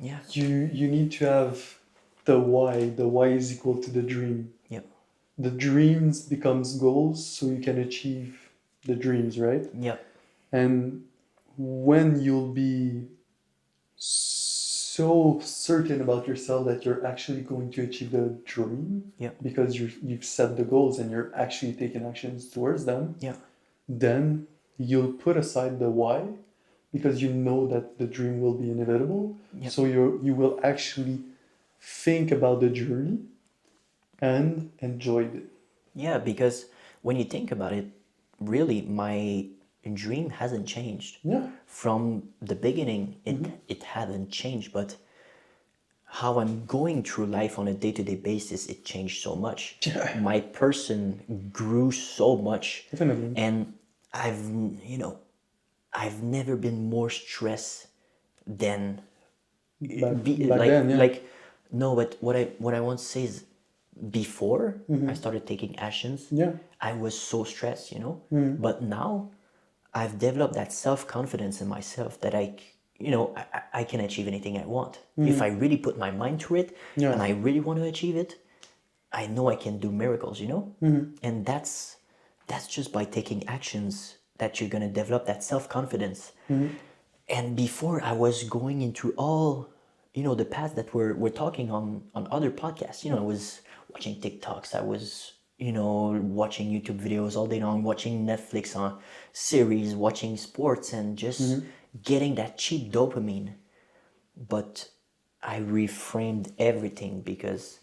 Speaker 1: Yeah.
Speaker 2: You need to have the why. The why is equal to the dream.
Speaker 1: Yeah.
Speaker 2: The dreams becomes goals so you can achieve the dreams, right?
Speaker 1: Yeah.
Speaker 2: And when you'll be so certain about yourself that you're actually going to achieve the dream,
Speaker 1: Yeah.
Speaker 2: because you've set the goals and you're actually taking actions towards them,
Speaker 1: Yeah.
Speaker 2: then you'll put aside the why, because you know that the dream will be inevitable.
Speaker 1: Yep.
Speaker 2: So you will actually think about the journey and enjoy it.
Speaker 1: Yeah, because when you think about it, really, my dream hasn't changed.
Speaker 2: Yeah.
Speaker 1: From the beginning, it hasn't changed, but how I'm going through life on a day-to-day basis, it changed so much.
Speaker 2: Yeah.
Speaker 1: My person grew so much.
Speaker 2: Definitely.
Speaker 1: And I've never been more stressed than
Speaker 2: Back
Speaker 1: like
Speaker 2: then, yeah.
Speaker 1: no, but what I want to say is, before I started taking actions,
Speaker 2: Yeah.
Speaker 1: I was so stressed, But now I've developed that self-confidence in myself that I can achieve anything I want. If I really put my mind to it
Speaker 2: Yeah.
Speaker 1: and I really want to achieve it, I know I can do miracles, And that's just by taking actions that you're gonna develop that self-confidence. And before, I was going into all, the paths that we're talking on other podcasts. I was watching TikToks. I was, watching YouTube videos all day long, watching Netflix on series, watching sports, and just getting that cheap dopamine. But I reframed everything because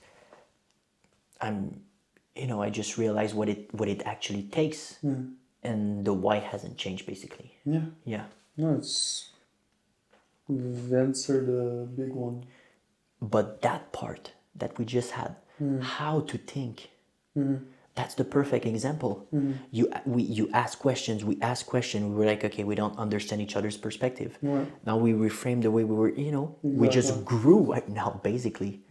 Speaker 1: I just realized what it actually takes, and the why hasn't changed basically.
Speaker 2: Yeah.
Speaker 1: Yeah.
Speaker 2: No, we've answered a big one.
Speaker 1: But that part that we just had, how to think, that's the perfect example. You ask questions, we ask questions, we were like, okay, we don't understand each other's perspective.
Speaker 2: Right.
Speaker 1: Now we reframe the way we were, we just
Speaker 2: Exactly.
Speaker 1: grew right now, basically.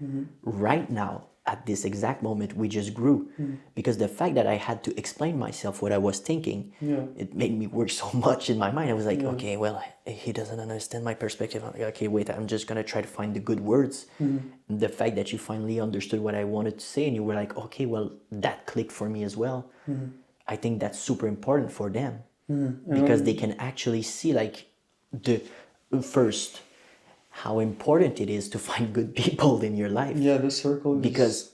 Speaker 1: Right now, at this exact moment, we just grew. Because the fact that I had to explain myself what I was thinking,
Speaker 2: Yeah.
Speaker 1: it made me work so much in my mind. I was like, okay, well, he doesn't understand my perspective. I'm like, okay, wait, I'm just gonna try to find the good words. And the fact that you finally understood what I wanted to say and you were like, okay, well, that clicked for me as well. I think that's super important for them because they can actually see like first how important it is to find good people in your life.
Speaker 2: Yeah, the circle is...
Speaker 1: Because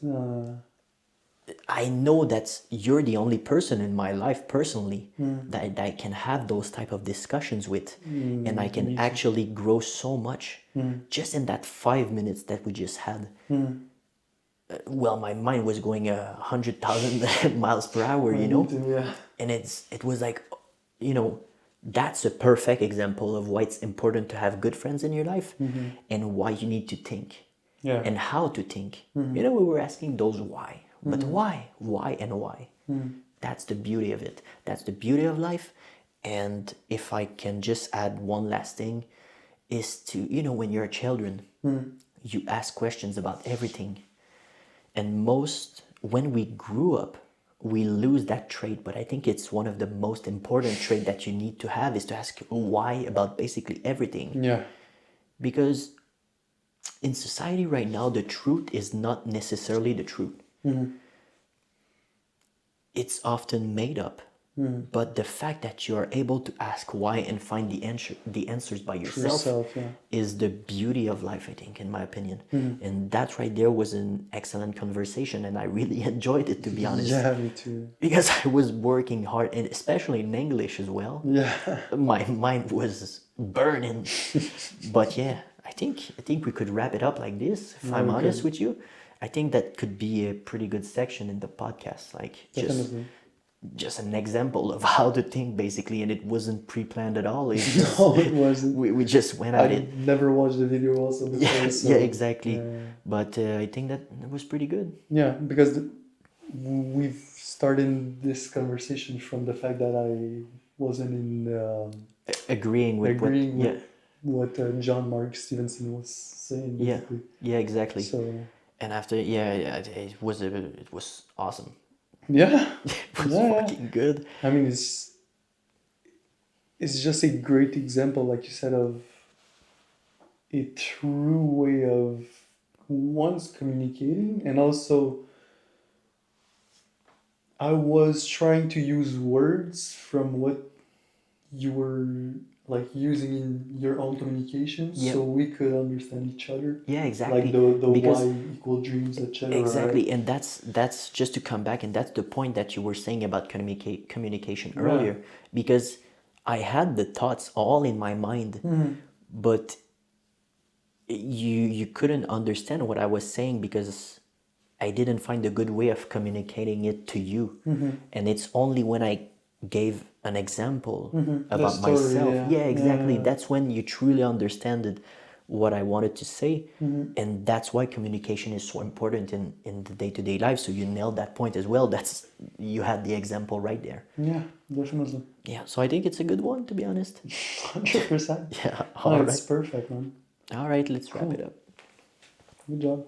Speaker 1: I know that you're the only person in my life personally that I can have those type of discussions with, and I can actually grow so much just in that 5 minutes that we just had. well, my mind was going 100,000 miles per hour, you know?
Speaker 2: Yeah.
Speaker 1: And it was like, you know, that's a perfect example of why it's important to have good friends in your life and why you need to think
Speaker 2: Yeah.
Speaker 1: and how to think. You know, we were asking those why, but why and why? That's the beauty of it. That's the beauty of life. And if I can just add one last thing, is to, you know, when you're children, you ask questions about everything. And when we grew up, we lose that trait. But I think it's one of the most important trait that you need to have is to ask why about basically everything.
Speaker 2: Yeah.
Speaker 1: Because in society right now, the truth is not necessarily the truth. It's often made up. But the fact that you are able to ask why and find the answers by yourself is the beauty of life, I think, in my opinion. And that right there was an excellent conversation, and I really enjoyed it, to be honest.
Speaker 2: Yeah, me too.
Speaker 1: Because I was working hard, and especially in English as well.
Speaker 2: Yeah.
Speaker 1: My mind was burning. But yeah, I think we could wrap it up like this, if I'm honest with you. I think that could be a pretty good section in the podcast, like just an example of how to think, basically, and it wasn't pre-planned at all.
Speaker 2: No, it wasn't.
Speaker 1: We just went at it.
Speaker 2: Never watched the video also before.
Speaker 1: Yeah,
Speaker 2: so,
Speaker 1: yeah, exactly. But I think that it was pretty good.
Speaker 2: Yeah, because we've started this conversation from the fact that I wasn't in
Speaker 1: Agreeing with
Speaker 2: what John Mark Stevenson was saying.
Speaker 1: Yeah,
Speaker 2: Basically.
Speaker 1: yeah, exactly.
Speaker 2: So
Speaker 1: and after, it was awesome.
Speaker 2: yeah,
Speaker 1: It was fucking good.
Speaker 2: I mean, it's just a great example, like you said, of a true way of once communicating, and also I was trying to use words from what you were like using in your own communication, so we could understand each other.
Speaker 1: Yeah, exactly.
Speaker 2: Like the
Speaker 1: Because
Speaker 2: why equal dreams, etc.
Speaker 1: exactly,
Speaker 2: right?
Speaker 1: and that's just to come back, and that's the point that you were saying about communication earlier. Because I had the thoughts all in my mind, but you couldn't understand what I was saying because I didn't find a good way of communicating it to you. And it's only when I gave an example about
Speaker 2: story,
Speaker 1: myself. Yeah, exactly.
Speaker 2: Yeah.
Speaker 1: That's when you truly understood what I wanted to say. And that's why communication is so important in the day-to-day life. So you nailed that point as well. You had the example right there.
Speaker 2: Yeah, definitely.
Speaker 1: Yeah, so I think it's a good one, to be honest.
Speaker 2: 100%.
Speaker 1: Yeah,
Speaker 2: No,
Speaker 1: all
Speaker 2: it's
Speaker 1: right.
Speaker 2: perfect, man.
Speaker 1: All right, let's wrap it up.
Speaker 2: Good job.